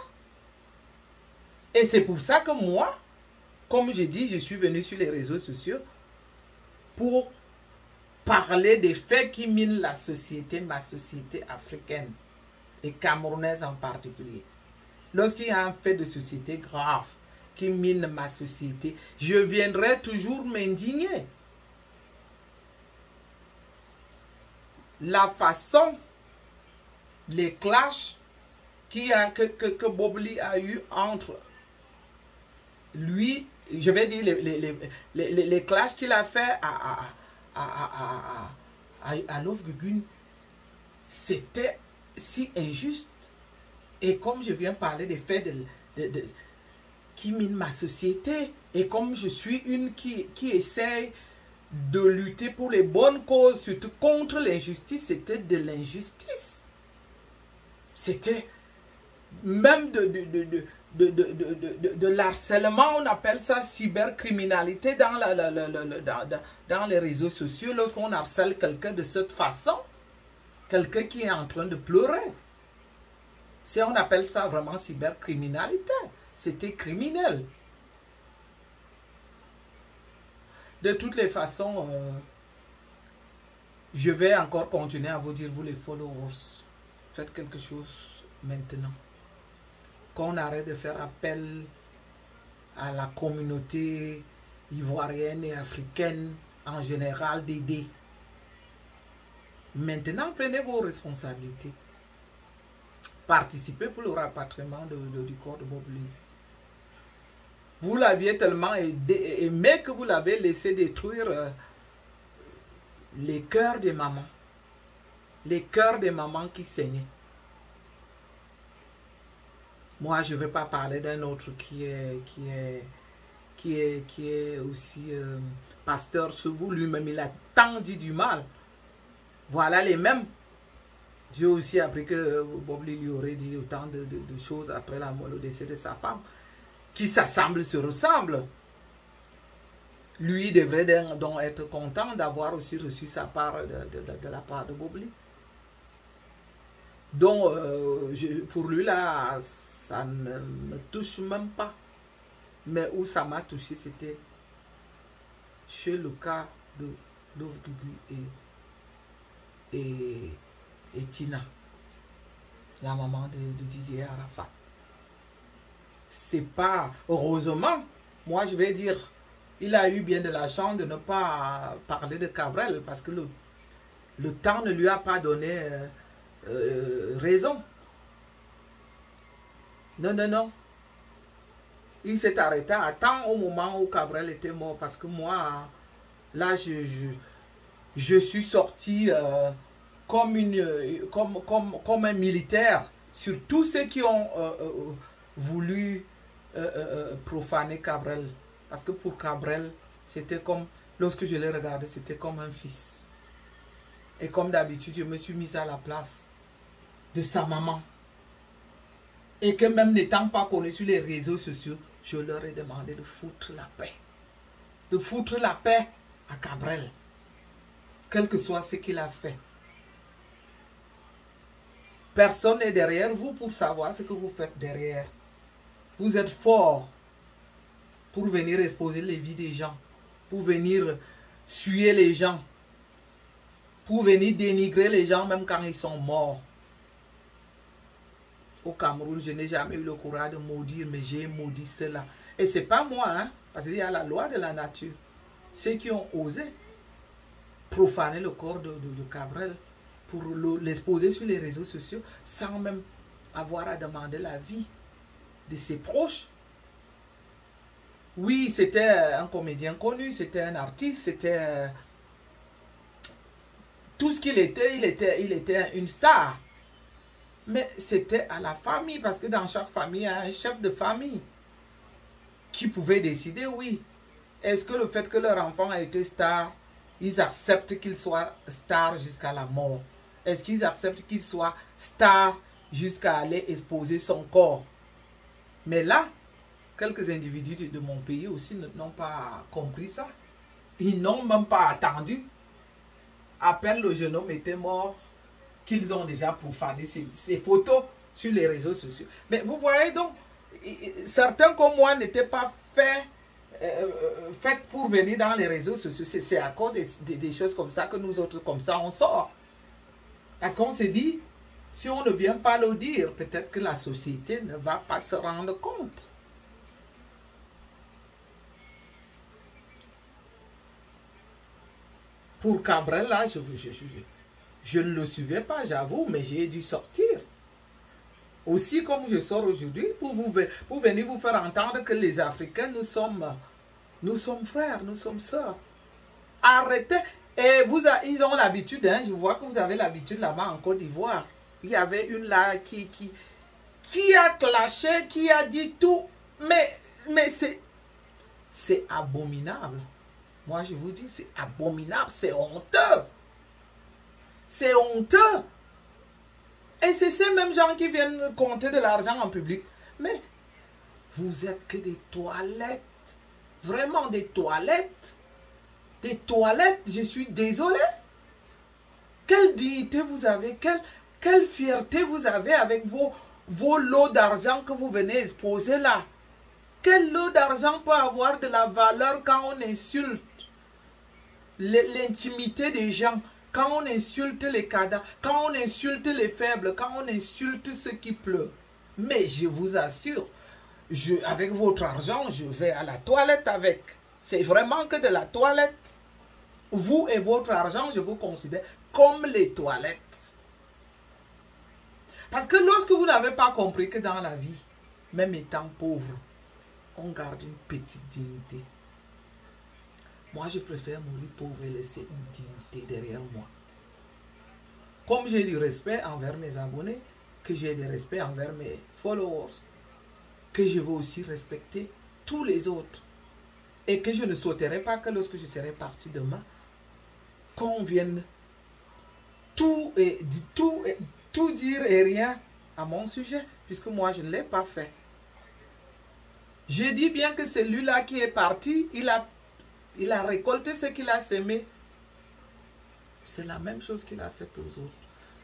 Et c'est pour ça que moi, comme j'ai dit, je suis venu sur les réseaux sociaux pour parler des faits qui minent la société, ma société africaine et camerounaise en particulier. Lorsqu'il y a un fait de société grave qui mine ma société, je viendrai toujours m'indigner. La façon, les clashs que Bobli a eu entre lui, je vais dire les clashs qu'il a fait à Love Gugu, c'était si injuste. Et comme je viens parler des faits qui minent ma société, et comme je suis une qui essaye de lutter pour les bonnes causes, surtout contre l'injustice, c'était de l'injustice. C'était même de l'harcèlement, on appelle ça cybercriminalité dans les réseaux sociaux. Lorsqu'on harcèle quelqu'un de cette façon, quelqu'un qui est en train de pleurer, on appelle ça vraiment cybercriminalité. C'était criminel. De toutes les façons, je vais encore continuer à vous dire, vous les followers, faites quelque chose maintenant. qu'on arrête de faire appel à la communauté ivoirienne et africaine en général d'aider. Maintenant, prenez vos responsabilités. Participez pour le rapatriement du corps de Bob Lee. Vous l'aviez tellement aimé que vous l'avez laissé détruire les cœurs des mamans. Les cœurs des mamans qui saignaient. Moi, je ne vais pas parler d'un autre qui est aussi pasteur chez vous. Lui-même, il a tant dit du mal. Voilà les mêmes. Dieu aussi a appris que Bob Lee lui aurait dit autant de choses après le décès de sa femme. Qui s'assemblent, se ressemblent. Lui devrait donc être content d'avoir aussi reçu sa part de la part de Bob Lee. Donc, pour lui, là, ça ne me touche même pas. Mais où ça m'a touché, c'était chez le cas de Love Gugu et Tina, la maman de Didier Arafat. C'est pas, heureusement, moi je vais dire, il a eu bien de la chance de ne pas parler de Cabrel parce que le temps ne lui a pas donné raison. Non, non, non. Il s'est arrêté à temps au moment où Cabrel était mort parce que moi, là, je suis sorti comme un militaire sur tous ceux qui ont voulu profaner Cabrel. Parce que pour Cabrel, c'était comme, lorsque je l'ai regardé, c'était comme un fils. Et comme d'habitude, je me suis mise à la place de sa maman. Et que même n'étant pas connu sur les réseaux sociaux, je leur ai demandé de foutre la paix. De foutre la paix à Cabrel. Quel que soit ce qu'il a fait. Personne n'est derrière vous pour savoir ce que vous faites derrière. Vous êtes fort pour venir exposer les vies des gens. Pour venir suer les gens. Pour venir dénigrer les gens même quand ils sont morts. Au Cameroun, je n'ai jamais eu le courage de maudire, mais j'ai maudit cela. Et ce n'est pas moi, hein, parce qu'il y a la loi de la nature. Ceux qui ont osé profaner le corps de Cabrel pour l'exposer sur les réseaux sociaux sans même avoir à demander la vie de ses proches. Oui, c'était un comédien connu, c'était un artiste, c'était tout ce qu'il était, il était une star. Mais c'était à la famille, parce que dans chaque famille, il y a un chef de famille qui pouvait décider, oui. Est-ce que le fait que leur enfant a été star, ils acceptent qu'il soit star jusqu'à la mort? Est-ce qu'ils acceptent qu'il soit star jusqu'à aller exposer son corps? Mais là, quelques individus de mon pays aussi n'ont pas compris ça. Ils n'ont même pas attendu. À peine le jeune homme était mort, qu'ils ont déjà profané ces photos sur les réseaux sociaux. Mais vous voyez donc, certains comme moi n'étaient pas faits pour venir dans les réseaux sociaux. C'est à cause des choses comme ça que nous autres, comme ça, on sort. Parce qu'on se dit, si on ne vient pas le dire, peut-être que la société ne va pas se rendre compte. Pour Cabrel, là, je ne le suivais pas, j'avoue, mais j'ai dû sortir. Aussi comme je sors aujourd'hui, pour venir vous faire entendre que les Africains, nous sommes frères, nous sommes sœurs. Arrêtez. Et ils ont l'habitude, hein, je vois que vous avez l'habitude là-bas en Côte d'Ivoire. Il y avait une là qui a clashé, qui a dit tout. Mais c'est abominable. Moi, je vous dis, c'est abominable, c'est honteux. C'est honteux. Et c'est ces mêmes gens qui viennent compter de l'argent en public. Mais vous êtes que des toilettes. Vraiment des toilettes. Des toilettes, je suis désolé. Quelle dignité vous avez, quelle fierté vous avez avec vos lots d'argent que vous venez exposer là. Quel lot d'argent peut avoir de la valeur quand on insulte l'intimité des gens, quand on insulte les cadavres, quand on insulte les faibles, quand on insulte ceux qui pleurent. Mais je vous assure, avec votre argent, je vais à la toilette avec. C'est vraiment que de la toilette. Vous et votre argent, je vous considère comme les toilettes. Parce que lorsque vous n'avez pas compris que dans la vie, même étant pauvre, on garde une petite dignité. Moi, je préfère mourir pauvre et laisser une dignité derrière moi. Comme j'ai du respect envers mes abonnés, que j'ai du respect envers mes followers, que je veux aussi respecter tous les autres. Et que je ne souhaiterais pas que lorsque je serai parti demain, qu'on vienne tout dire et rien à mon sujet, puisque moi je ne l'ai pas fait. Je dis bien que celui-là qui est parti, il a récolté ce qu'il a semé. C'est la même chose qu'il a fait aux autres.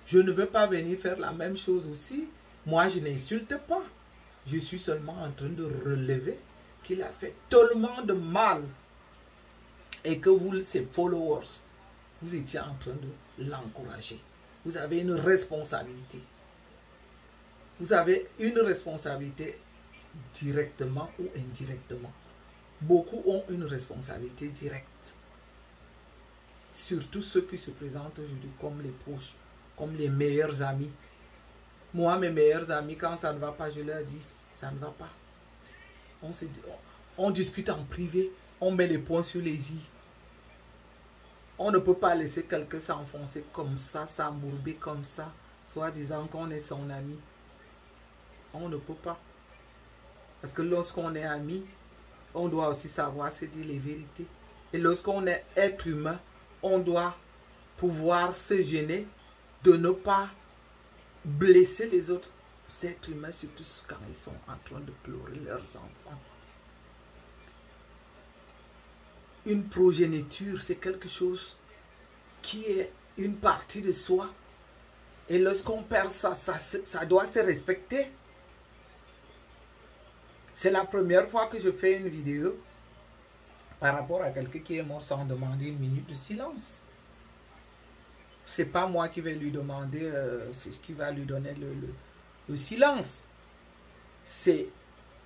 Je ne veux pas venir faire la même chose aussi. Moi, je n'insulte pas. Je suis seulement en train de relever qu'il a fait tellement de mal. Et que vous, ses followers, vous étiez en train de l'encourager. Vous avez une responsabilité. Vous avez une responsabilité directement ou indirectement. Beaucoup ont une responsabilité directe. Surtout ceux qui se présentent aujourd'hui comme les proches, comme les meilleurs amis. Moi, mes meilleurs amis, quand ça ne va pas, je leur dis, ça ne va pas. On discute en privé, on met les points sur les i. On ne peut pas laisser quelqu'un s'enfoncer comme ça, s'embourber comme ça, soit disant qu'on est son ami. On ne peut pas. Parce que lorsqu'on est ami, on doit aussi savoir se dire les vérités. Et lorsqu'on est être humain, on doit pouvoir se gêner de ne pas blesser les autres êtres humains, surtout quand ils sont en train de pleurer leurs enfants. Une progéniture, c'est quelque chose qui est une partie de soi. Et lorsqu'on perd ça, ça doit se respecter. C'est la première fois que je fais une vidéo par rapport à quelqu'un qui est mort sans demander une minute de silence. C'est pas moi qui vais lui demander, c'est ce qui va lui donner le silence. C'est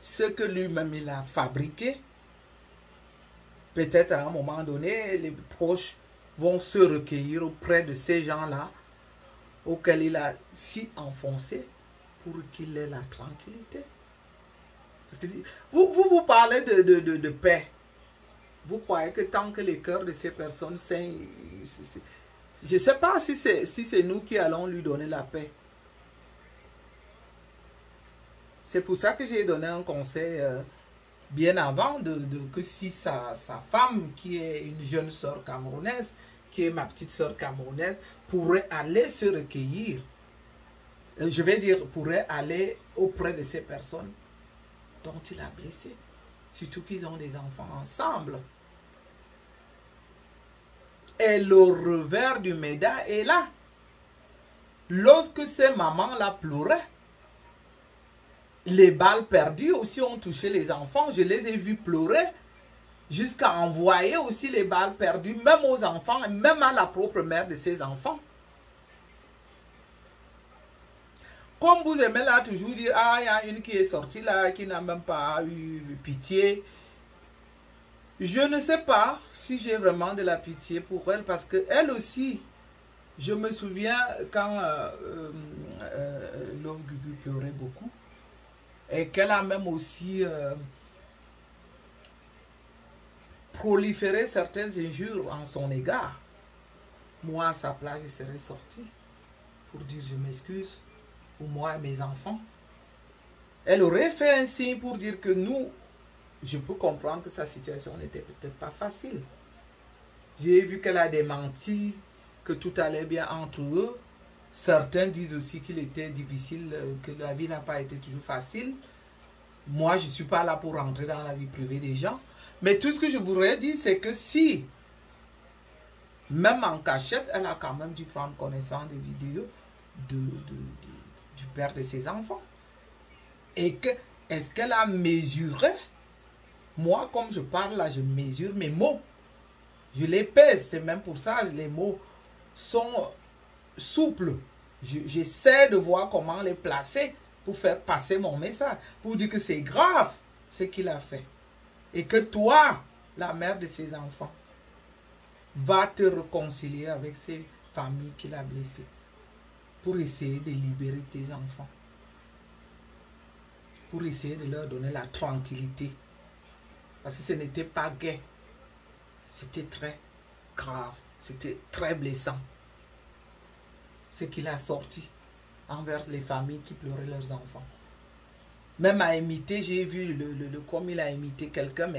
ce que lui-même il a fabriqué. Peut-être à un moment donné, les proches vont se recueillir auprès de ces gens-là auxquels il a si enfoncé pour qu'il ait la tranquillité. Parce que vous parlez de paix. Vous croyez que tant que les cœurs de ces personnes sains, je ne sais pas si c'est nous qui allons lui donner la paix. C'est pour ça que j'ai donné un conseil bien avant que si sa femme, qui est une jeune sœur camerounaise, qui est ma petite sœur camerounaise, pourrait aller se recueillir, je vais dire, pourrait aller auprès de ces personnes dont il a blessé. Surtout qu'ils ont des enfants ensemble. Et le revers du médaille est là. Lorsque ces mamans-là pleuraient, les balles perdues aussi ont touché les enfants. Je les ai vus pleurer jusqu'à envoyer aussi les balles perdues, même aux enfants, et même à la propre mère de ces enfants. Comme vous aimez là toujours dire, ah, il y a une qui est sortie là, qui n'a même pas eu pitié. Je ne sais pas si j'ai vraiment de la pitié pour elle, parce qu'elle aussi, je me souviens quand Love Gugu pleurait beaucoup, et qu'elle a même aussi proliféré certaines injures en son égard. Moi, à sa place, je serais sorti pour dire je m'excuse, pour moi et mes enfants. Elle aurait fait un signe pour dire que nous, je peux comprendre que sa situation n'était peut-être pas facile. J'ai vu qu'elle a démenti que tout allait bien entre eux. Certains disent aussi qu'il était difficile, que la vie n'a pas été toujours facile. Moi, je ne suis pas là pour rentrer dans la vie privée des gens. Mais tout ce que je voudrais dire, c'est que si, même en cachette, elle a quand même dû prendre connaissance des vidéos du père de ses enfants. Et que, est-ce qu'elle a mesuré? Moi, comme je parle là, je mesure mes mots. Je les pèse. C'est même pour ça que les mots sont souples. J'essaie de voir comment les placer pour faire passer mon message, pour dire que c'est grave ce qu'il a fait. Et que toi, la mère de ses enfants, va te réconcilier avec ces familles qu'il a blessées pour essayer de libérer tes enfants, pour essayer de leur donner la tranquillité. Parce que ce n'était pas gai, c'était très grave, c'était très blessant. Ce qu'il a sorti envers les familles qui pleuraient leurs enfants. Même à imiter, j'ai vu comme il a imité quelqu'un,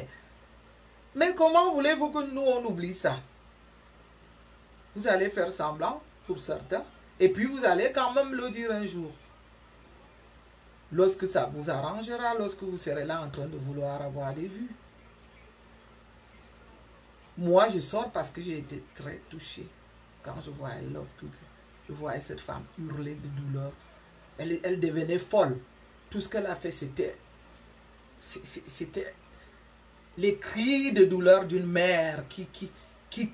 mais comment voulez-vous que nous on oublie ça? Vous allez faire semblant pour certains, et puis vous allez quand même le dire un jour. Lorsque ça vous arrangera, lorsque vous serez là en train de vouloir avoir des vues. Moi, je sors parce que j'ai été très touché quand je voyais Love Kuku. Je voyais cette femme hurler de douleur. Elle devenait folle. Tout ce qu'elle a fait, c'était les cris de douleur d'une mère qui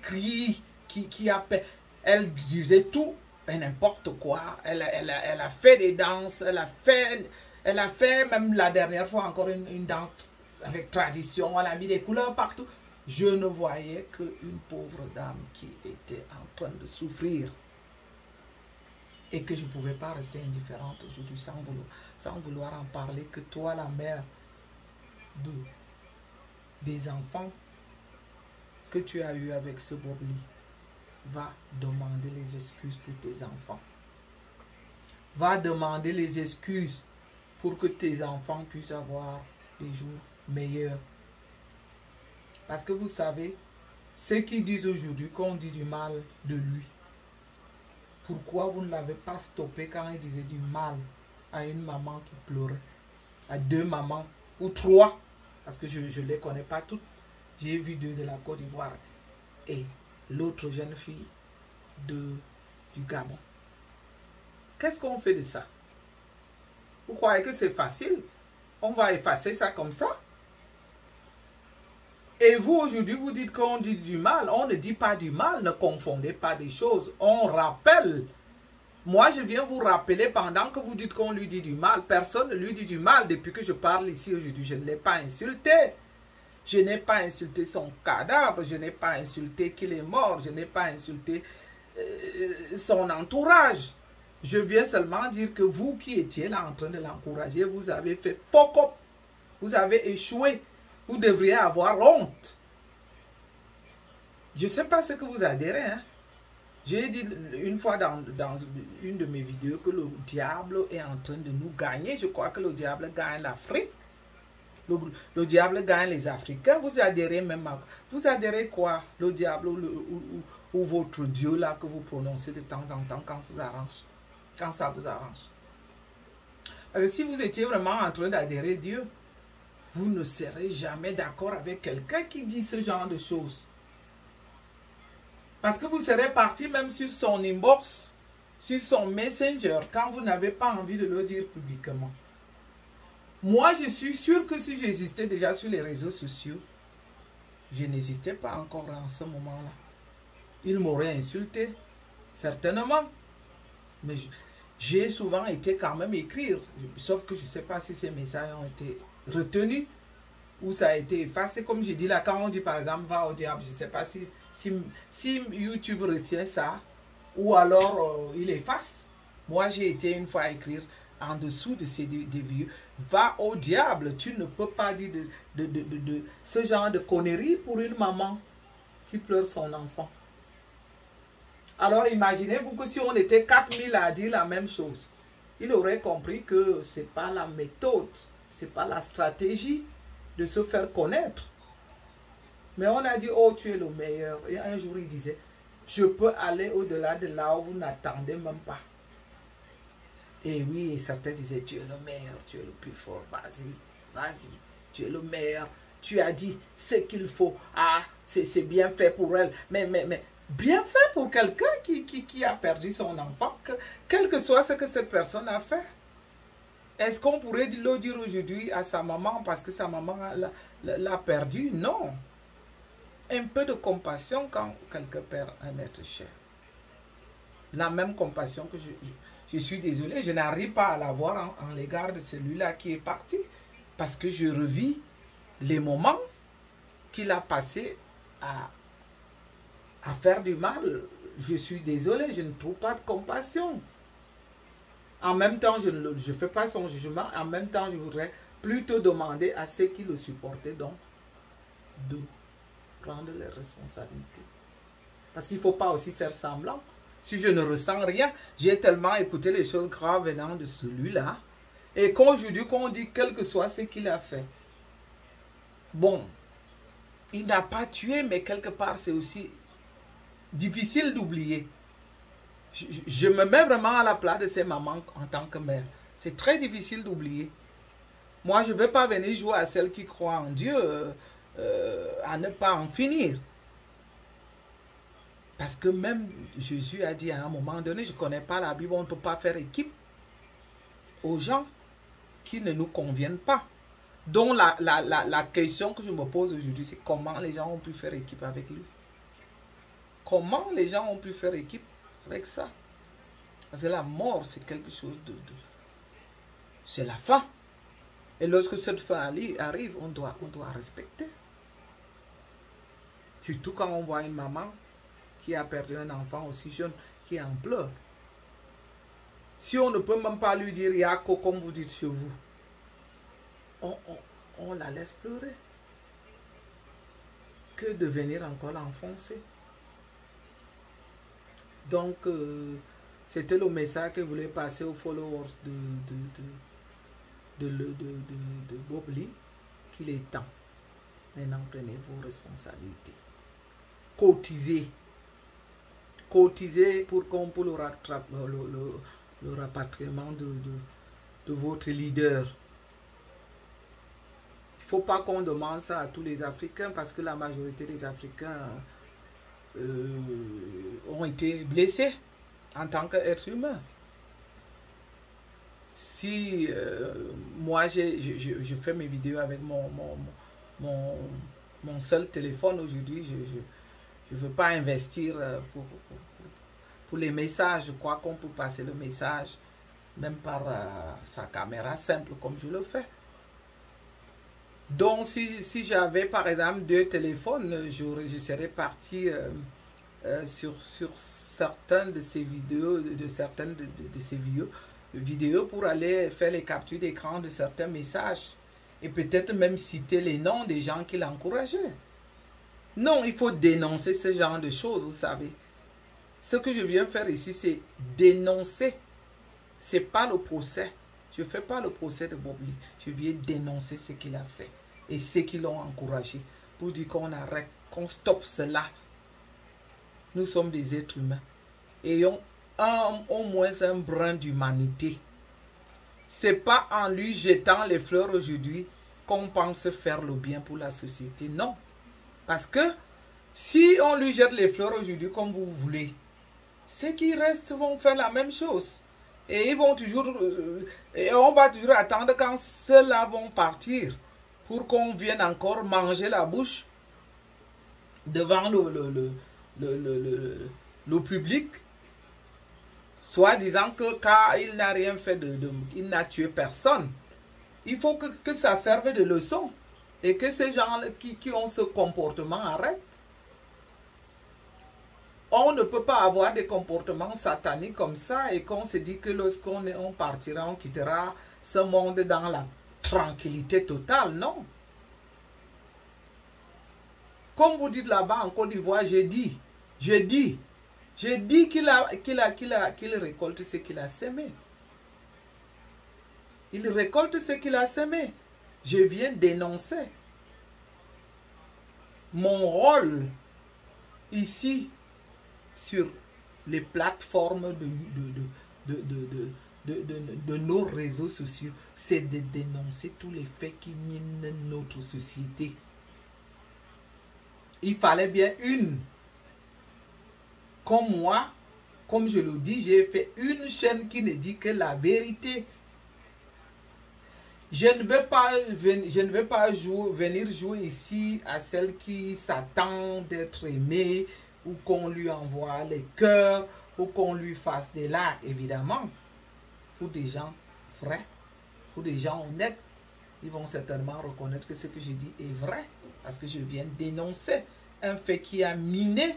crie, qui appelle. Elle disait tout et n'importe quoi. Elle a fait des danses, elle a fait même la dernière fois encore une danse avec tradition. Elle a mis des couleurs partout. Je ne voyais qu'une pauvre dame qui était en train de souffrir. Et que je ne pouvais pas rester indifférente aujourd'hui sans vouloir en parler, que toi, la mère des enfants que tu as eu avec ce Bobli, va demander les excuses pour tes enfants. Va demander les excuses pour que tes enfants puissent avoir des jours meilleurs. Parce que vous savez, ceux qui disent aujourd'hui qu'on dit du mal de lui, pourquoi vous ne l'avez pas stoppé quand il disait du mal à une maman qui pleurait, à deux mamans ou trois, parce que je ne les connais pas toutes. J'ai vu deux de la Côte d'Ivoire et l'autre jeune fille du Gabon. Qu'est-ce qu'on fait de ça? Vous croyez que c'est facile? On va effacer ça comme ça? Et vous, aujourd'hui, vous dites qu'on dit du mal. On ne dit pas du mal, ne confondez pas des choses. On rappelle. Moi, je viens vous rappeler pendant que vous dites qu'on lui dit du mal. Personne ne lui dit du mal depuis que je parle ici aujourd'hui. Je ne l'ai pas insulté. Je n'ai pas insulté son cadavre. Je n'ai pas insulté qu'il est mort. Je n'ai pas insulté son entourage. Je viens seulement dire que vous qui étiez là en train de l'encourager, vous avez fait fuck up. Vous avez échoué. Vous devriez avoir honte. Je ne sais pas ce que vous adhérez. Hein? J'ai dit une fois dans une de mes vidéos que le diable est en train de nous gagner. Je crois que le diable gagne l'Afrique. Le diable gagne les Africains. Vous adhérez même à... Vous adhérez quoi? Le diable ou votre Dieu là que vous prononcez de temps en temps quand vous arrange. Quand ça vous arrange. Parce que si vous étiez vraiment en train d'adhérer à Dieu, vous ne serez jamais d'accord avec quelqu'un qui dit ce genre de choses. Parce que vous serez parti même sur son inbox, sur son messenger, quand vous n'avez pas envie de le dire publiquement. Moi, je suis sûr que si j'existais déjà sur les réseaux sociaux, je n'existais pas encore en ce moment-là. Il m'aurait insulté, certainement. Mais j'ai souvent été quand même écrire, sauf que je ne sais pas si ces messages ont été retenu ou ça a été effacé. Comme je dis là, quand on dit par exemple va au diable, je ne sais pas si YouTube retient ça ou alors il efface. Moi j'ai été une fois à écrire en dessous de ces des vieux, va au diable. Tu ne peux pas dire de ce genre de conneries pour une maman qui pleure son enfant. Alors imaginez-vous que si on était 4000 à dire la même chose, il aurait compris que ce n'est pas la méthode, ce n'est pas la stratégie de se faire connaître. Mais on a dit, oh tu es le meilleur. Et un jour il disait, je peux aller au-delà de là où vous n'attendez même pas. Et oui, et certains disaient, tu es le meilleur, tu es le plus fort, vas-y, vas-y, tu es le meilleur. Tu as dit ce qu'il faut, ah, c'est bien fait pour elle, mais bien fait pour quelqu'un qui a perdu son enfant, quel que soit ce que cette personne a fait. Est-ce qu'on pourrait le dire aujourd'hui à sa maman parce que sa maman l'a perdu? Non. Un peu de compassion quand quelqu'un perd un être cher. La même compassion que je suis désolé, je n'arrive pas à l'avoir en l'égard de celui-là qui est parti. Parce que je revis les moments qu'il a passés à faire du mal. Je suis désolé, je ne trouve pas de compassion. En même temps, je ne fais pas son jugement. En même temps, je voudrais plutôt demander à ceux qui le supportaient donc de prendre les responsabilités. Parce qu'il ne faut pas aussi faire semblant. Si je ne ressens rien, j'ai tellement écouté les choses graves venant de celui-là. Et qu'aujourd'hui, qu'on dit quel que soit ce qu'il a fait. Bon, il n'a pas tué, mais quelque part, c'est aussi difficile d'oublier. Je me mets vraiment à la place de ces mamans en tant que mère. C'est très difficile d'oublier. Moi, je ne vais pas venir jouer à celle qui croit en Dieu, à ne pas en finir. Parce que même Jésus a dit à un moment donné, je ne connais pas la Bible, on ne peut pas faire équipe aux gens qui ne nous conviennent pas. Donc la question que je me pose aujourd'hui, c'est comment les gens ont pu faire équipe avec lui. Comment les gens ont pu faire équipe avec ça? Parce que la mort, c'est quelque chose c'est la fin. Et lorsque cette fin arrive, on doit respecter. Surtout quand on voit une maman qui a perdu un enfant aussi jeune, qui en pleure. Si on ne peut même pas lui dire Yako, comme vous dites chez vous, on la laisse pleurer. Que de venir encore l'enfoncer. Donc, c'était le message que je voulais passer aux followers de Bob Lee, qu'il est temps. Maintenant, prenez vos responsabilités. Cotisez. Cotisez pour le rapatriement de votre leader. Il ne faut pas qu'on demande ça à tous les Africains parce que la majorité des Africains ont été blessés en tant qu'être humain. Si moi je fais mes vidéos avec mon seul téléphone aujourd'hui, je ne veux pas investir pour les messages. Je crois qu'on peut passer le message même par sa caméra simple comme je le fais. Donc si j'avais par exemple 2 téléphones, je serais parti sur certaines de ces vidéos, certaines de ces vidéos pour aller faire les captures d'écran de certains messages et peut-être même citer les noms des gens qui l'encourageaient. Non, il faut dénoncer ce genre de choses, vous savez. Ce que je viens faire ici, c'est dénoncer. Ce n'est pas le procès. Je ne fais pas le procès de Bob Lee. Je viens dénoncer ce qu'il a fait et ceux qui l'ont encouragé pour dire qu'on arrête, qu'on stoppe cela. Nous sommes des êtres humains. Ayons au moins un brin d'humanité. Ce n'est pas en lui jetant les fleurs aujourd'hui qu'on pense faire le bien pour la société. Non. Parce que si on lui jette les fleurs aujourd'hui comme vous voulez, ceux qui restent vont faire la même chose. Et ils vont toujours, et on va toujours attendre quand ceux-là vont partir pour qu'on vienne encore manger la bouche devant le public, soit disant que car il n'a rien fait, il n'a tué personne. Il faut que ça serve de leçon et que ces gens qui ont ce comportement arrêtent. On ne peut pas avoir des comportements sataniques comme ça et qu'on se dit que lorsqu'on partira, on quittera ce monde dans la tranquillité totale. Non. Comme vous dites là-bas en Côte d'Ivoire, j'ai dit qu'il récolte ce qu'il a semé. Il récolte ce qu'il a semé. Je viens dénoncer. Mon rôle ici sur les plateformes de nos réseaux sociaux, c'est de dénoncer tous les faits qui minent notre société. Il fallait bien une. Comme moi, comme je le dis, j'ai fait une chaîne qui ne dit que la vérité. Je ne vais pas venir jouer ici à celle qui s'attend d'être aimée ou qu'on lui envoie les cœurs ou qu'on lui fasse des likes, évidemment. pour des gens vrais, pour des gens honnêtes, ils vont certainement reconnaître que ce que je dis est vrai, parce que je viens dénoncer un fait qui a miné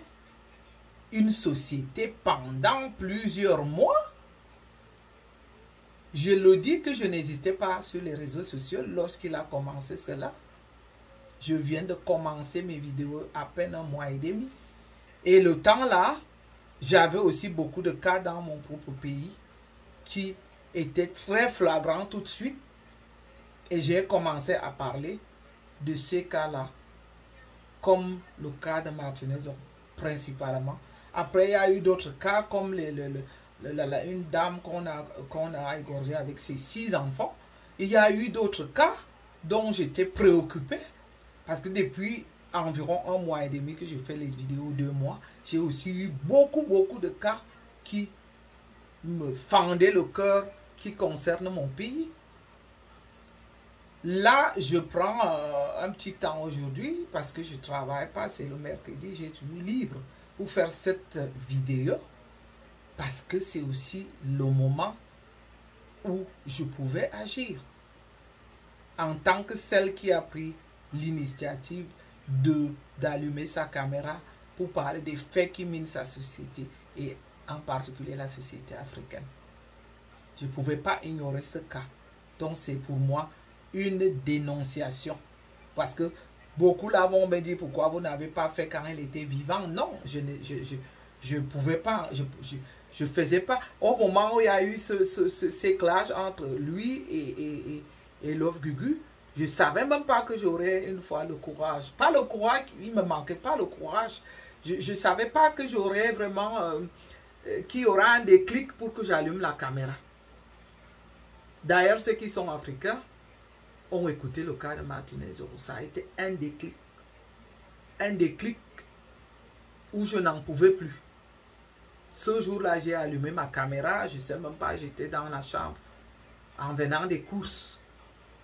une société pendant plusieurs mois. Je le dis que je n'existais pas sur les réseaux sociaux lorsqu'il a commencé cela. Je viens de commencer mes vidéos à peine un mois et demi. Et le temps là, j'avais aussi beaucoup de cas dans mon propre pays qui étaient très flagrants tout de suite. Et j'ai commencé à parler de ces cas-là, comme le cas de Martinez principalement. Après, il y a eu d'autres cas comme une dame qu'on a égorgée avec ses 6 enfants. Il y a eu d'autres cas dont j'étais préoccupé parce que depuis environ un mois et demi que je fais les vidéos, 2 mois, j'ai aussi eu beaucoup de cas qui me fendaient le cœur, qui concernent mon pays. Là, je prends un petit temps aujourd'hui parce que je ne travaille pas, c'est le mercredi, j'ai toujours libre pour faire cette vidéo parce que c'est aussi le moment où je pouvais agir en tant que celle qui a pris l'initiative d'allumer sa caméra pour parler des faits qui minent sa société et en particulier la société africaine. Je ne pouvais pas ignorer ce cas. Donc c'est pour moi une dénonciation. Parce que beaucoup là vont me dire pourquoi vous n'avez pas fait quand elle était vivante. Non, je ne pouvais pas, je faisais pas. Au moment où il y a eu ces clashs entre lui et Love Gugu, je ne savais même pas que j'aurais une fois le courage. Pas le courage, il me manquait pas le courage. Je ne savais pas que j'aurais vraiment, qu'il y aura un déclic pour que j'allume la caméra. D'ailleurs, ceux qui sont africains ont écouté le cas de Martinez. Ça a été un déclic. Un déclic où je n'en pouvais plus. Ce jour-là, j'ai allumé ma caméra. Je ne sais même pas, j'étais dans la chambre en venant des courses.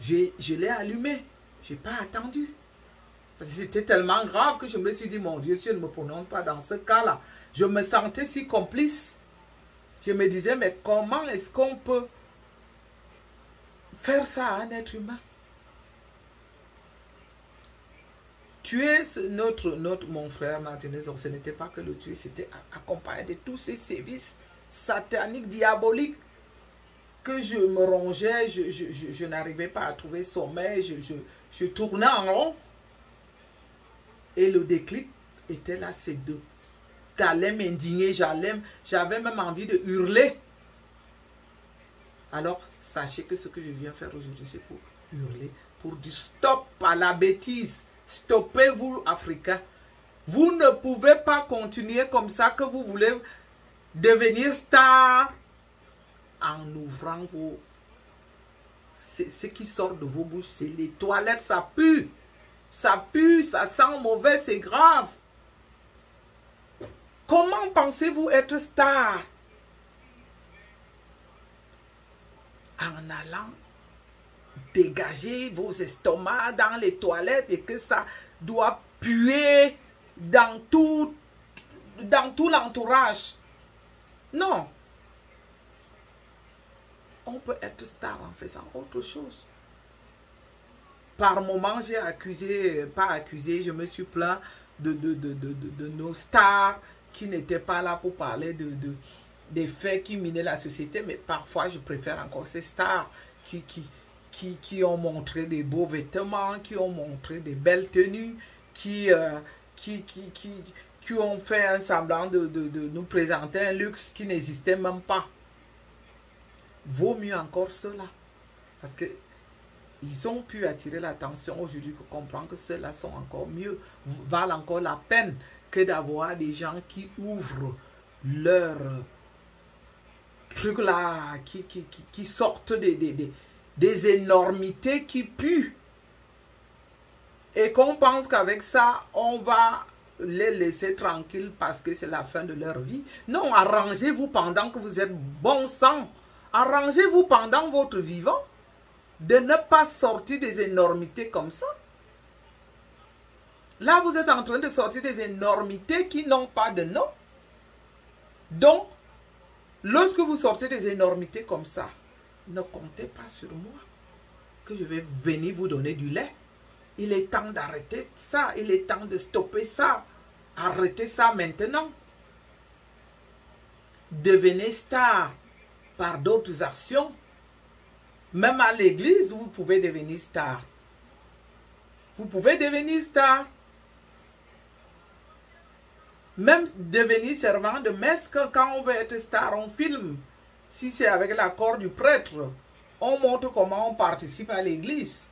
Je l'ai allumé. Je n'ai pas attendu. Parce que c'était tellement grave que je me suis dit, mon Dieu, si je ne me prononce pas dans ce cas-là, je me sentais si complice. Je me disais, mais comment est-ce qu'on peut faire ça à un être humain? Tuer mon frère Martinez, ce n'était pas que le tuer, c'était accompagné de tous ces sévices sataniques, diaboliques, que je me rongeais, je n'arrivais pas à trouver sommeil, je tournais en rond. Et le déclic était là, c'est d'aller m'indigner, j'avais même envie de hurler. Alors, sachez que ce que je viens faire aujourd'hui, c'est pour hurler, pour dire stop à la bêtise. Stoppez-vous, Africains. Vous ne pouvez pas continuer comme ça, que vous voulez devenir star en ouvrant vos... Ce qui sort de vos bouches, c'est les toilettes, ça pue. Ça pue, ça sent mauvais, c'est grave. Comment pensez-vous être star? En allant dégager vos estomacs dans les toilettes et que ça doit puer dans tout l'entourage. Non. On peut être star en faisant autre chose. Par moments, j'ai accusé, pas accusé, je me suis plaint de nos stars qui n'étaient pas là pour parler des faits qui minaient la société, mais parfois je préfère encore ces stars qui ont montré des beaux vêtements, qui ont montré des belles tenues, qui ont fait un semblant de nous présenter un luxe qui n'existait même pas. Vaut mieux encore cela. Parce que ils ont pu attirer l'attention aujourd'hui, pour comprendre que ceux-là sont encore mieux, valent encore la peine que d'avoir des gens qui ouvrent leur truc là, qui sortent des énormités qui puent. Et qu'on pense qu'avec ça, on va les laisser tranquilles parce que c'est la fin de leur vie. Non, arrangez-vous pendant que vous êtes bon sang. Arrangez-vous pendant votre vivant de ne pas sortir des énormités comme ça. Là, vous êtes en train de sortir des énormités qui n'ont pas de nom. Donc, lorsque vous sortez des énormités comme ça, ne comptez pas sur moi, que je vais venir vous donner du lait. Il est temps d'arrêter ça, il est temps de stopper ça. Arrêtez ça maintenant. Devenez star par d'autres actions. Même à l'église, vous pouvez devenir star. Vous pouvez devenir star. Même devenir servant de messe, quand on veut être star, on filme. Si c'est avec l'accord du prêtre, on montre comment on participe à l'église.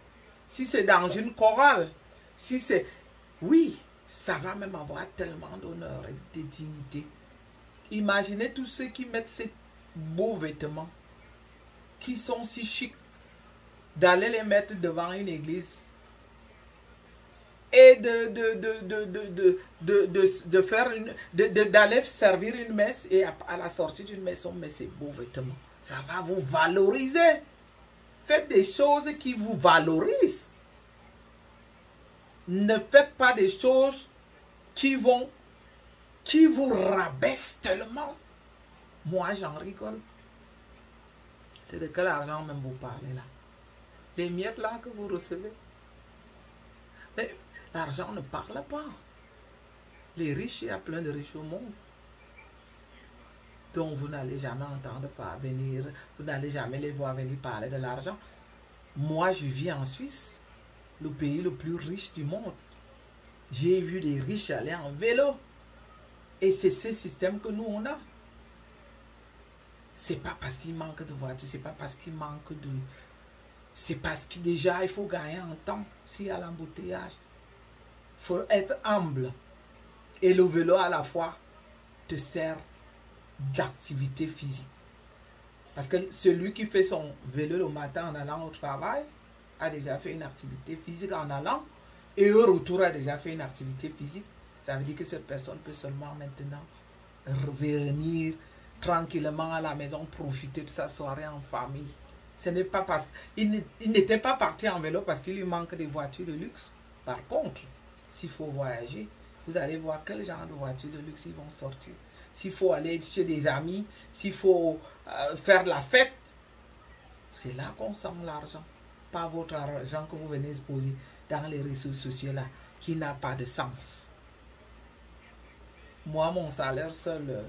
Si c'est dans une chorale, si c'est... Oui, ça va même avoir tellement d'honneur et de dignité. Imaginez tous ceux qui mettent ces beaux vêtements, qui sont si chics, d'aller les mettre devant une église et d'aller servir une messe, et à la sortie d'une messe, on met ces beaux vêtements. Ça va vous valoriser. Faites des choses qui vous valorisent. Ne faites pas des choses qui vous rabaissent tellement. Moi, j'en rigole. C'est de quel argent même vous parlez là? Les miettes là que vous recevez. Mais l'argent ne parle pas. Les riches, il y a plein de riches au monde. Donc vous n'allez jamais entendre venir, vous n'allez jamais les voir venir parler de l'argent. Moi, je vis en Suisse, le pays le plus riche du monde. J'ai vu les riches aller en vélo. Et c'est ce système que nous, on a. C'est pas parce qu'il manque de voitures, c'est pas parce qu'il manque de... C'est parce que déjà, il faut gagner en temps s'il y a l'embouteillage. Il faut être humble. Et le vélo, à la fois, te sert d'activité physique. Parce que celui qui fait son vélo le matin en allant au travail a déjà fait une activité physique en allant, et au retour a déjà fait une activité physique. Ça veut dire que cette personne peut seulement maintenant revenir tranquillement à la maison, profiter de sa soirée en famille. Ce n'est pas parce qu'il n'était pas parti en vélo parce qu'il lui manque des voitures de luxe. Par contre, s'il faut voyager, vous allez voir quel genre de voitures de luxe ils vont sortir. S'il faut aller chez des amis, s'il faut faire la fête, c'est là qu'on sent l'argent. Pas votre argent que vous venez exposer dans les réseaux sociaux là, qui n'a pas de sens. Moi, mon salaire seul...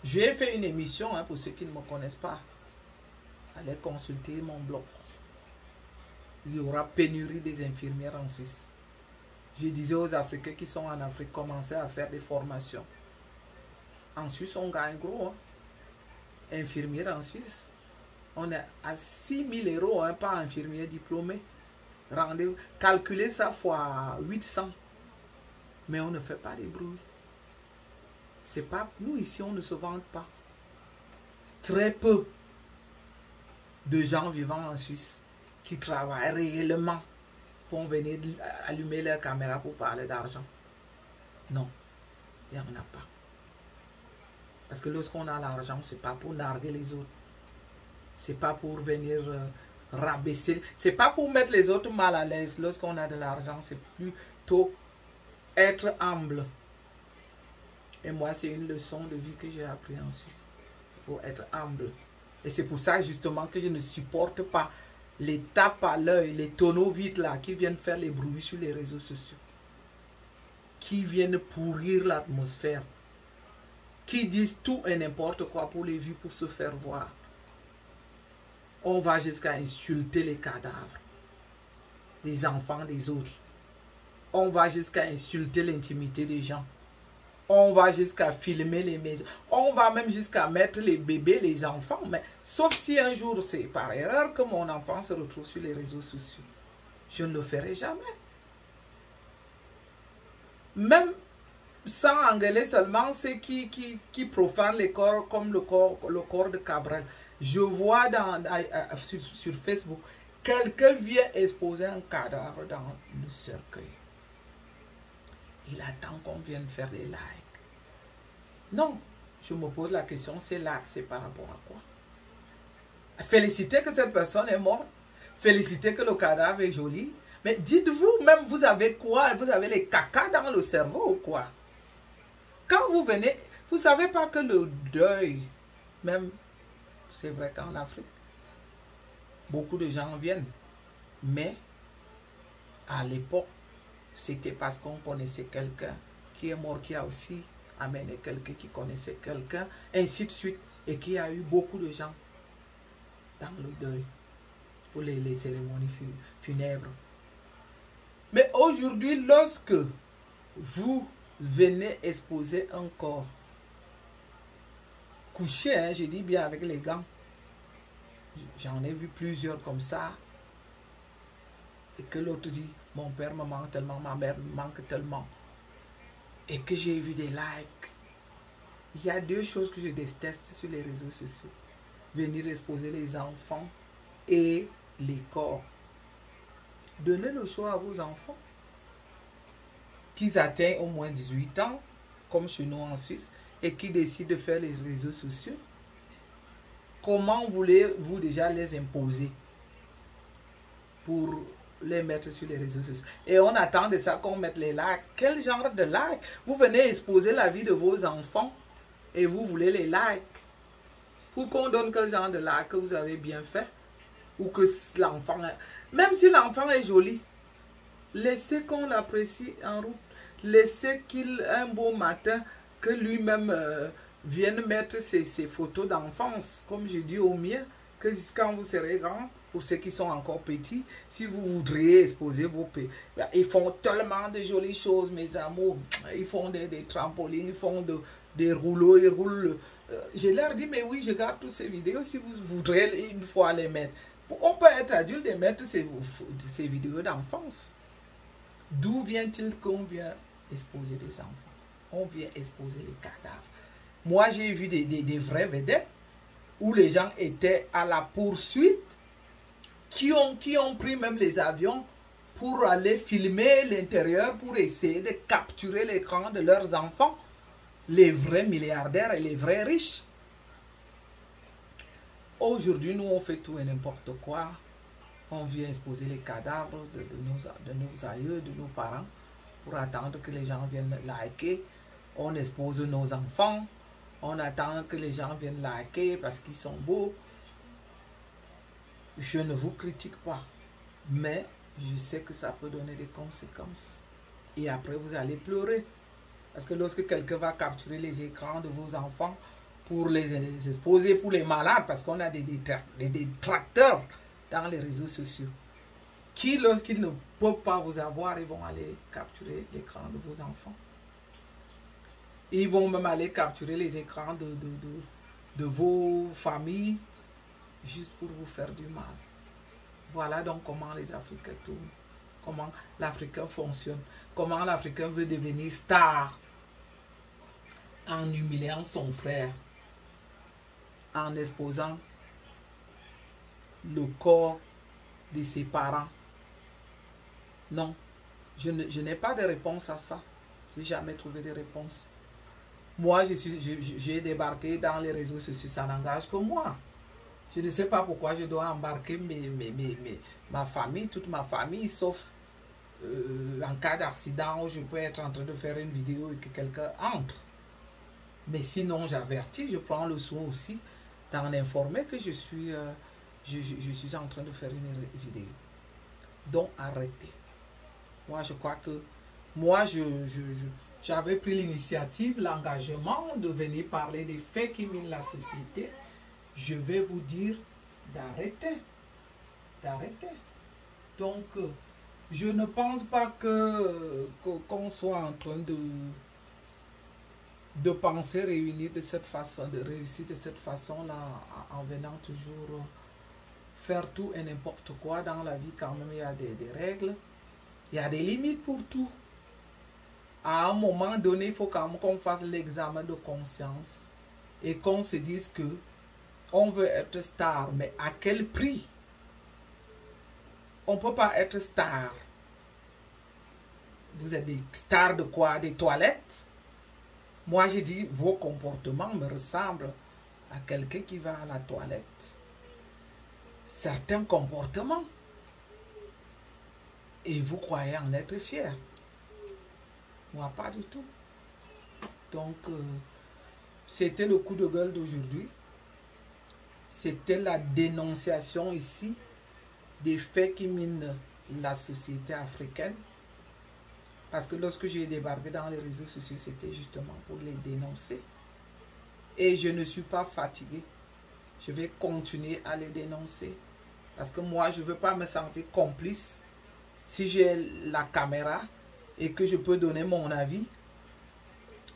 J'ai fait une émission, pour ceux qui ne me connaissent pas. Allez consulter mon blog. Il y aura pénurie des infirmières en Suisse. Je disais aux Africains qui sont en Afrique, commencez à faire des formations. En Suisse, on gagne gros. Infirmière en Suisse, on est à 6 000 € par infirmier diplômé. Rendez-vous, calculez ça fois 800. Mais on ne fait pas des bruits. C'est pas, nous ici, on ne se vante pas. Très peu de gens vivant en Suisse qui travaillent réellement pour venir allumer leur caméra pour parler d'argent. Non, il n'y en a pas. Parce que lorsqu'on a l'argent, c'est pas pour narguer les autres. C'est pas pour venir rabaisser. C'est pas pour mettre les autres mal à l'aise. Lorsqu'on a de l'argent, c'est plutôt être humble. Et moi, c'est une leçon de vie que j'ai appris en Suisse. Il faut être humble. Et c'est pour ça justement que je ne supporte pas les tapes à l'œil, les tonneaux vides là, qui viennent faire les bruits sur les réseaux sociaux. Qui viennent pourrir l'atmosphère. Qui disent tout et n'importe quoi pour les vues, pour se faire voir. On va jusqu'à insulter les cadavres des enfants des autres. On va jusqu'à insulter l'intimité des gens. On va jusqu'à filmer les maisons. On va même jusqu'à mettre les bébés, les enfants. Mais sauf si un jour, c'est par erreur que mon enfant se retrouve sur les réseaux sociaux. Je ne le ferai jamais. Même sans engueuler seulement ceux qui profanent les corps comme le corps de Cabral. Je vois sur Facebook, quelqu'un vient exposer un cadavre dans le cercueil. Il attend qu'on vienne faire des likes. Non, je me pose la question, c'est là, c'est par rapport à quoi? Félicitez que cette personne est morte. Félicitez que le cadavre est joli. Mais dites-vous, même vous avez quoi? Vous avez les caca dans le cerveau ou quoi? Quand vous venez, vous ne savez pas que le deuil, même C'est vrai qu'en Afrique, beaucoup de gens viennent. Mais à l'époque, c'était parce qu'on connaissait quelqu'un qui est mort, qui a aussi amené quelqu'un qui connaissait quelqu'un, ainsi de suite. Et qui a eu beaucoup de gens dans le deuil pour les cérémonies funèbres. Mais aujourd'hui, lorsque vous venez exposer un corps couché, hein, je dis bien avec les gants, j'en ai vu plusieurs comme ça, et que l'autre dit, mon père me manque tellement, ma mère me manque tellement, et que j'ai vu des likes. Il y a deux choses que je déteste sur les réseaux sociaux. Venir exposer les enfants et les corps. Donnez le choix à vos enfants, qu'ils atteignent au moins 18 ans, comme chez nous en Suisse, et qui décident de faire les réseaux sociaux. Comment voulez-vous déjà les imposer pour les mettre sur les réseaux sociaux? Et on attend de ça qu'on mette les likes. Quel genre de likes? Vous venez exposer la vie de vos enfants et vous voulez les likes. Pour qu'on donne quel genre de likes que vous avez bien fait? Ou que l'enfant... Même si l'enfant est joli, laissez qu'on l'apprécie en route. Laissez qu'il, un beau matin, que lui-même vienne mettre ses photos d'enfance. Comme je dis au mien, que quand vous serez grand, pour ceux qui sont encore petits, si vous voudriez exposer vos pays, ils font tellement de jolies choses, mes amours. Ils font des trampolines, ils font des rouleaux, ils roulent. Je leur dis, mais oui, je garde toutes ces vidéos si vous voudrez une fois les mettre. On peut être adulte et mettre ces vidéos d'enfance. D'où vient-il qu'on vient exposer des enfants? On vient exposer les cadavres. Moi, j'ai vu des vraies vedettes où les gens étaient à la poursuite, qui ont pris même les avions pour aller filmer l'intérieur, pour essayer de capturer l'écran de leurs enfants, les vrais milliardaires et les vrais riches. Aujourd'hui, nous, on fait tout et n'importe quoi. On vient exposer les cadavres de nos aïeux, de nos parents, pour attendre que les gens viennent liker. On expose nos enfants. On attend que les gens viennent liker parce qu'ils sont beaux. Je ne vous critique pas, mais je sais que ça peut donner des conséquences. Et après, vous allez pleurer. Parce que lorsque quelqu'un va capturer les écrans de vos enfants pour les exposer pour les malades, parce qu'on a des détracteurs dans les réseaux sociaux, qui, lorsqu'ils ne peuvent pas vous avoir, ils vont aller capturer l'écran de vos enfants. Ils vont même aller capturer les écrans de vos familles, juste pour vous faire du mal. Voilà donc comment les Africains tournent, comment l'Africain fonctionne, comment l'Africain veut devenir star en humiliant son frère, en exposant le corps de ses parents. Non, je n'ai pas de réponse à ça. Je n'ai jamais trouvé de réponse. Moi, j'ai débarqué dans les réseaux sociaux, ça n'engage que moi. Je ne sais pas pourquoi je dois embarquer ma famille, toute ma famille, sauf en cas d'accident où je peux être en train de faire une vidéo et que quelqu'un entre. Mais sinon, j'avertis, je prends le soin aussi d'en informer que je suis en train de faire une vidéo. Donc, arrêtez. Moi, je crois que moi, j'avais pris l'initiative, l'engagement de venir parler des faits qui minent la société. Je vais vous dire d'arrêter. D'arrêter. Donc, je ne pense pas qu'on soit en train de penser réunir de cette façon, de réussir de cette façon-là, en venant toujours faire tout et n'importe quoi. Dans la vie, quand même, il y a des règles. Il y a des limites pour tout. À un moment donné, il faut quand même qu'on fasse l'examen de conscience et qu'on se dise que on veut être star, mais à quel prix? On ne peut pas être star. Vous êtes des stars de quoi? Des toilettes? Moi, j'ai dit, vos comportements me ressemblent à quelqu'un qui va à la toilette. Certains comportements. Et vous croyez en être fier? Moi, pas du tout. Donc, c'était le coup de gueule d'aujourd'hui. c'était la dénonciation ici des faits qui minent la société africaine. Parce que lorsque j'ai débarqué dans les réseaux sociaux, c'était justement pour les dénoncer. Et je ne suis pas fatigué. Je vais continuer à les dénoncer. Parce que moi, je ne veux pas me sentir complice. Si j'ai la caméra et que je peux donner mon avis,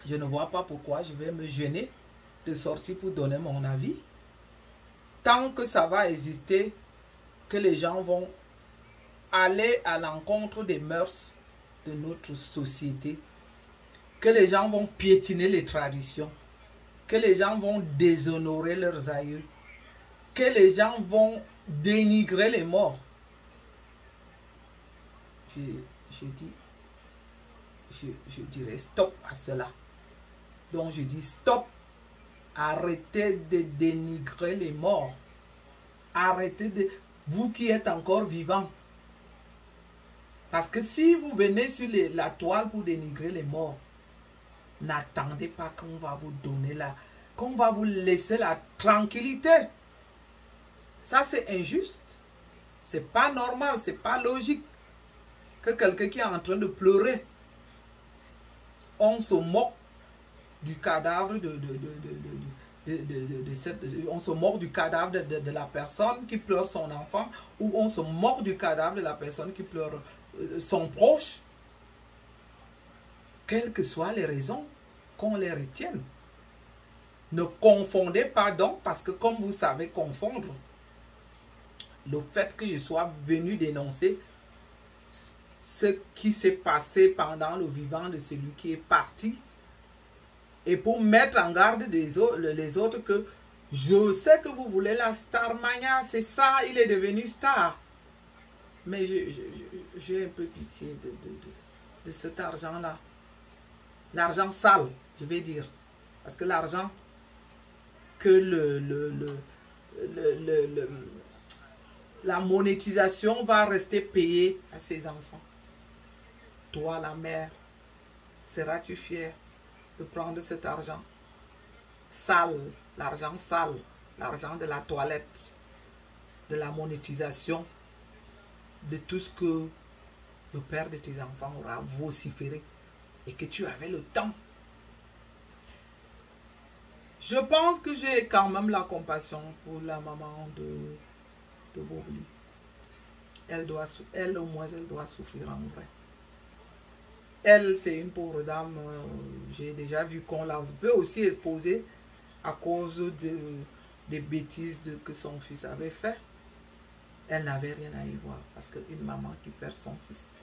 je ne vois pas pourquoi je vais me gêner de sortir pour donner mon avis. Tant que ça va exister, que les gens vont aller à l'encontre des mœurs de notre société, que les gens vont piétiner les traditions, que les gens vont déshonorer leurs aïeux, que les gens vont dénigrer les morts. Je dirais stop à cela. Donc je dis stop, arrêtez de dénigrer les morts. Arrêtez de... Vous qui êtes encore vivants. Parce que si vous venez sur la toile pour dénigrer les morts, n'attendez pas qu'on va vous donner qu'on va vous laisser la tranquillité. Ça c'est injuste. C'est pas normal, c'est pas logique que quelqu'un qui est en train de pleurer, on se moque du cadavre on se moque du cadavre de la personne qui pleure son enfant, ou on se moque du cadavre de la personne qui pleure son proche. Quelles que soient les raisons, qu'on les retienne. Ne confondez pas donc, parce que comme vous savez confondre, le fait que je sois venu dénoncer ce qui s'est passé pendant le vivant de celui qui est parti, et pour mettre en garde les autres que je sais que vous voulez la Starmania, c'est ça, il est devenu star. Mais j'ai un peu pitié de cet argent-là. L'argent sale, je vais dire. Parce que l'argent que la monétisation va rester payée à ses enfants. Toi, la mère, seras-tu fière de prendre cet argent sale, l'argent sale, l'argent de la toilette, de la monétisation, de tout ce que le père de tes enfants aura vociféré et que tu avais le temps? Je pense que j'ai quand même la compassion pour la maman de Bobli. Elle au moins, elle doit souffrir en vrai. Elle, c'est une pauvre dame, j'ai déjà vu qu'on la veut aussi exposer à cause des bêtises que son fils avait fait. Elle n'avait rien à y voir parce qu'une maman qui perd son fils,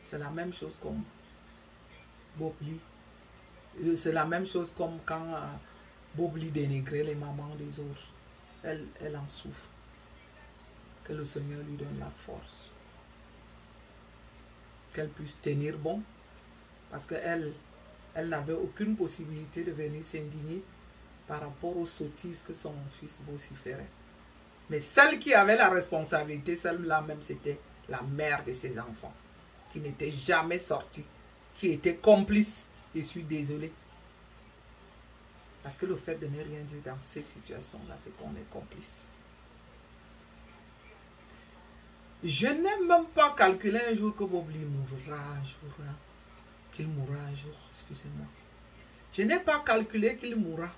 c'est la même chose comme Bobli. C'est la même chose comme quand Bobli dénigrait les mamans des autres. Elle en souffre. Que le Seigneur lui donne la force. Qu'elle puisse tenir bon. Parce qu'elle n'avait aucune possibilité de venir s'indigner par rapport aux sottises que son fils vociférait. Mais celle qui avait la responsabilité, celle-là même, c'était la mère de ses enfants, qui n'était jamais sortie, qui était complice. Je suis désolé. Parce que le fait de ne rien dire dans ces situations-là, c'est qu'on est complice. Je n'ai même pas calculé un jour que Bobli mourra un jour. Qu'il mourra un jour, excusez-moi. Je n'ai pas calculé qu'il mourra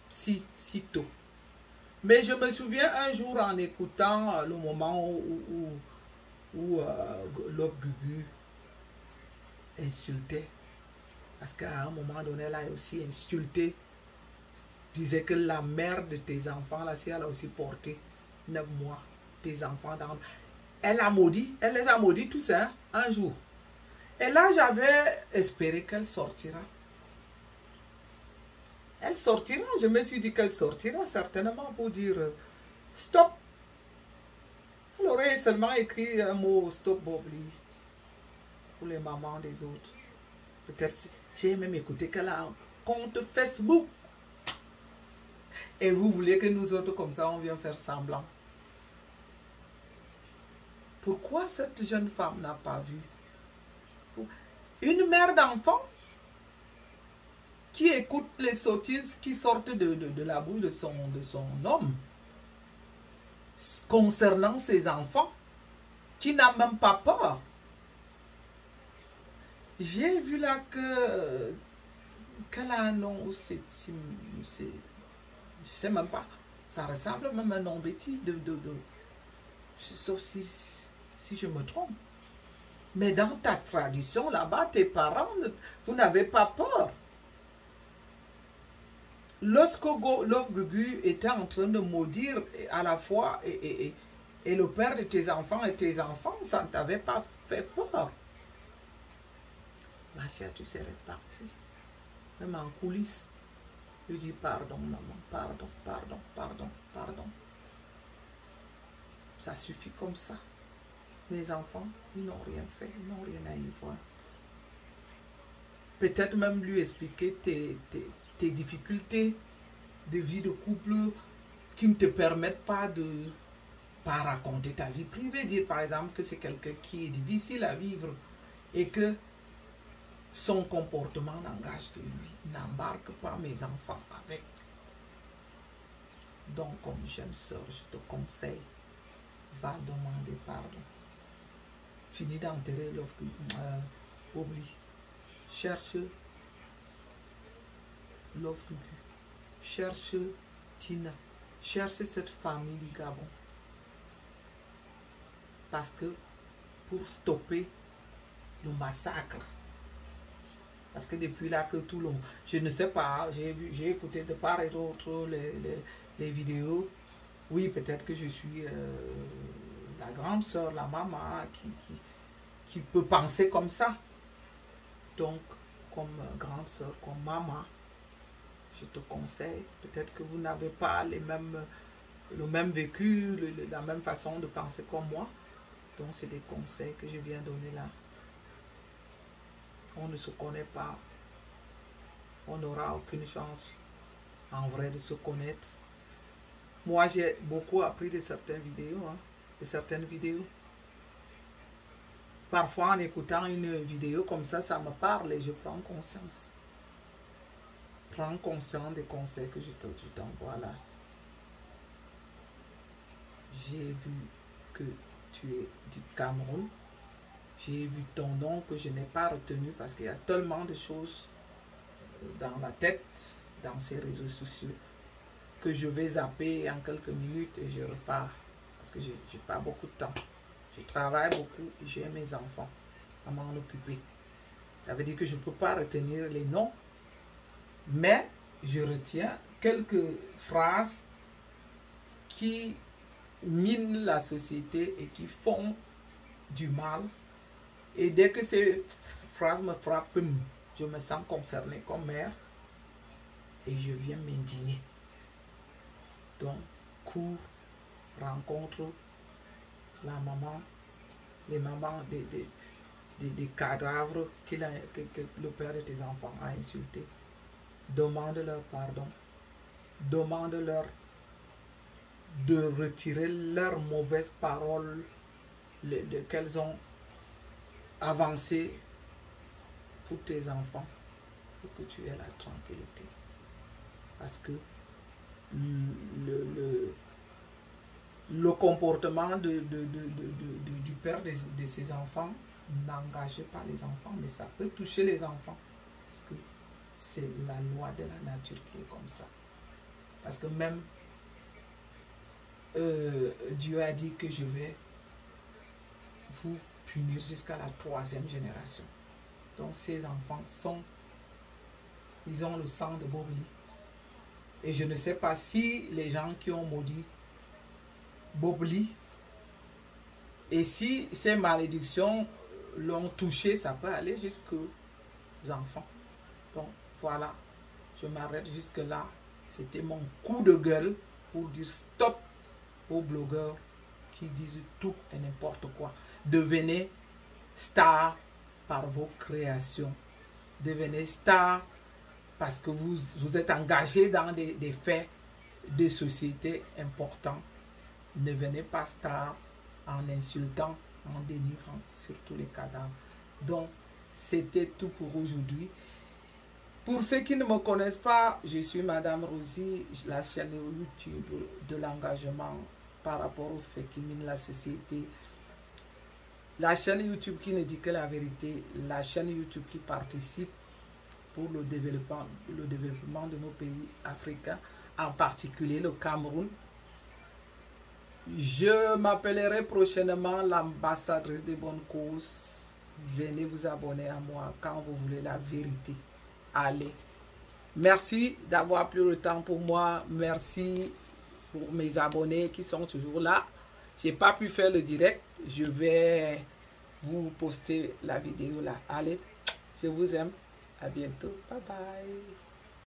si tôt. Mais je me souviens un jour en écoutant le moment où Lob Gugu insultait. Parce qu'à un moment donné, elle a aussi insulté. Disait que la mère de tes enfants, là, si elle a aussi porté 9 mois, tes enfants dans... Elle a maudit, elle les a maudits tous, hein, un jour. Et là, j'avais espéré qu'elle sortira. Elle sortira, je me suis dit qu'elle sortira certainement pour dire stop. Elle aurait seulement écrit un mot stop Bobli pour les mamans des autres. Peut-être, j'ai même écouté qu'elle a un compte Facebook. Et vous voulez que nous autres comme ça, on vient faire semblant. Pourquoi cette jeune femme n'a pas vu? Une mère d'enfant qui écoute les sottises qui sortent de la bouche de son homme. concernant ses enfants, qui n'a même pas peur. J'ai vu là qu'elle a un nom, je sais même pas, ça ressemble même à un nom bêtise, sauf si je me trompe. Mais dans ta tradition, là-bas, tes parents, vous n'avez pas peur. Lorsque Love Gugu était en train de maudire à la fois et le père de tes enfants et tes enfants, ça ne t'avait pas fait peur. Ma chère, tu serais partie. Même en coulisses. Je dis pardon, maman, pardon, pardon, pardon, pardon. Ça suffit comme ça. Mes enfants, ils n'ont rien fait, ils n'ont rien à y voir. Peut-être même lui expliquer tes difficultés de vie de couple qui ne te permettent pas de raconter ta vie privée. Dire par exemple que c'est quelqu'un qui est difficile à vivre et que son comportement n'engage que lui. N'embarque pas mes enfants avec. Donc, comme jeune soeur, je te conseille, va demander pardon. Fini d'enterrer l'offre. Oublie. Cherche l'offre. Cherche Tina. Cherche cette famille du Gabon. Parce que pour stopper le massacre, parce que depuis là que tout le monde, je ne sais pas, j'ai écouté de part et d'autre les vidéos. Oui, peut-être que je suis la grande soeur, la maman qui peut penser comme ça. Donc, comme grande soeur, comme maman, je te conseille, peut-être que vous n'avez pas le même vécu, la même façon de penser comme moi. Donc, c'est des conseils que je viens donner là. On ne se connaît pas. On n'aura aucune chance en vrai de se connaître. Moi, j'ai beaucoup appris de certaines vidéos. Parfois, en écoutant une vidéo comme ça me parle et je prends conscience. Prends conscience des conseils que je t'envoie là. J'ai vu que tu es du Cameroun. J'ai vu ton nom que je n'ai pas retenu parce qu'il y a tellement de choses dans la tête, dans ces réseaux sociaux, que je vais zapper en quelques minutes et je repars. Parce que je n'ai pas beaucoup de temps. Je travaille beaucoup et j'ai mes enfants à m'en occuper. Ça veut dire que je ne peux pas retenir les noms, mais je retiens quelques phrases qui minent la société et qui font du mal. Et dès que ces phrases me frappent, je me sens concernée comme mère et je viens m'indigner. Donc, cours, rencontre la maman, les mamans des cadavres que le père de tes enfants a insultés. Demande-leur pardon. Demande-leur de retirer leurs mauvaises paroles qu'elles ont avancées pour tes enfants, pour que tu aies la tranquillité. Parce que le comportement du père de ses enfants n'engage pas les enfants, mais ça peut toucher les enfants. Parce que c'est la loi de la nature qui est comme ça. Parce que même Dieu a dit que je vais vous punir jusqu'à la 3e génération. Donc ces enfants ils ont le sang de Bobli. Et je ne sais pas si les gens qui ont maudit Bobli, et si ces malédictions l'ont touché, ça peut aller jusqu'aux enfants. Donc voilà, je m'arrête jusque là. C'était mon coup de gueule pour dire stop aux blogueurs qui disent tout et n'importe quoi. Devenez star par vos créations. Devenez star parce que vous êtes engagé dans des faits de société importants. Ne venez pas star en insultant, en dénigrant surtout les cadavres. Donc, c'était tout pour aujourd'hui. Pour ceux qui ne me connaissent pas, je suis Madame Rosie, la chaîne YouTube de l'engagement par rapport au fait qui mine la société. La chaîne YouTube qui ne dit que la vérité, la chaîne YouTube qui participe pour le développement de nos pays africains, en particulier le Cameroun. Je m'appellerai prochainement l'ambassadrice des bonnes causes. Venez vous abonner à moi quand vous voulez la vérité. Allez. Merci d'avoir pris le temps pour moi. Merci pour mes abonnés qui sont toujours là. J'ai pas pu faire le direct. Je vais vous poster la vidéo là. Allez, je vous aime. À bientôt. Bye bye.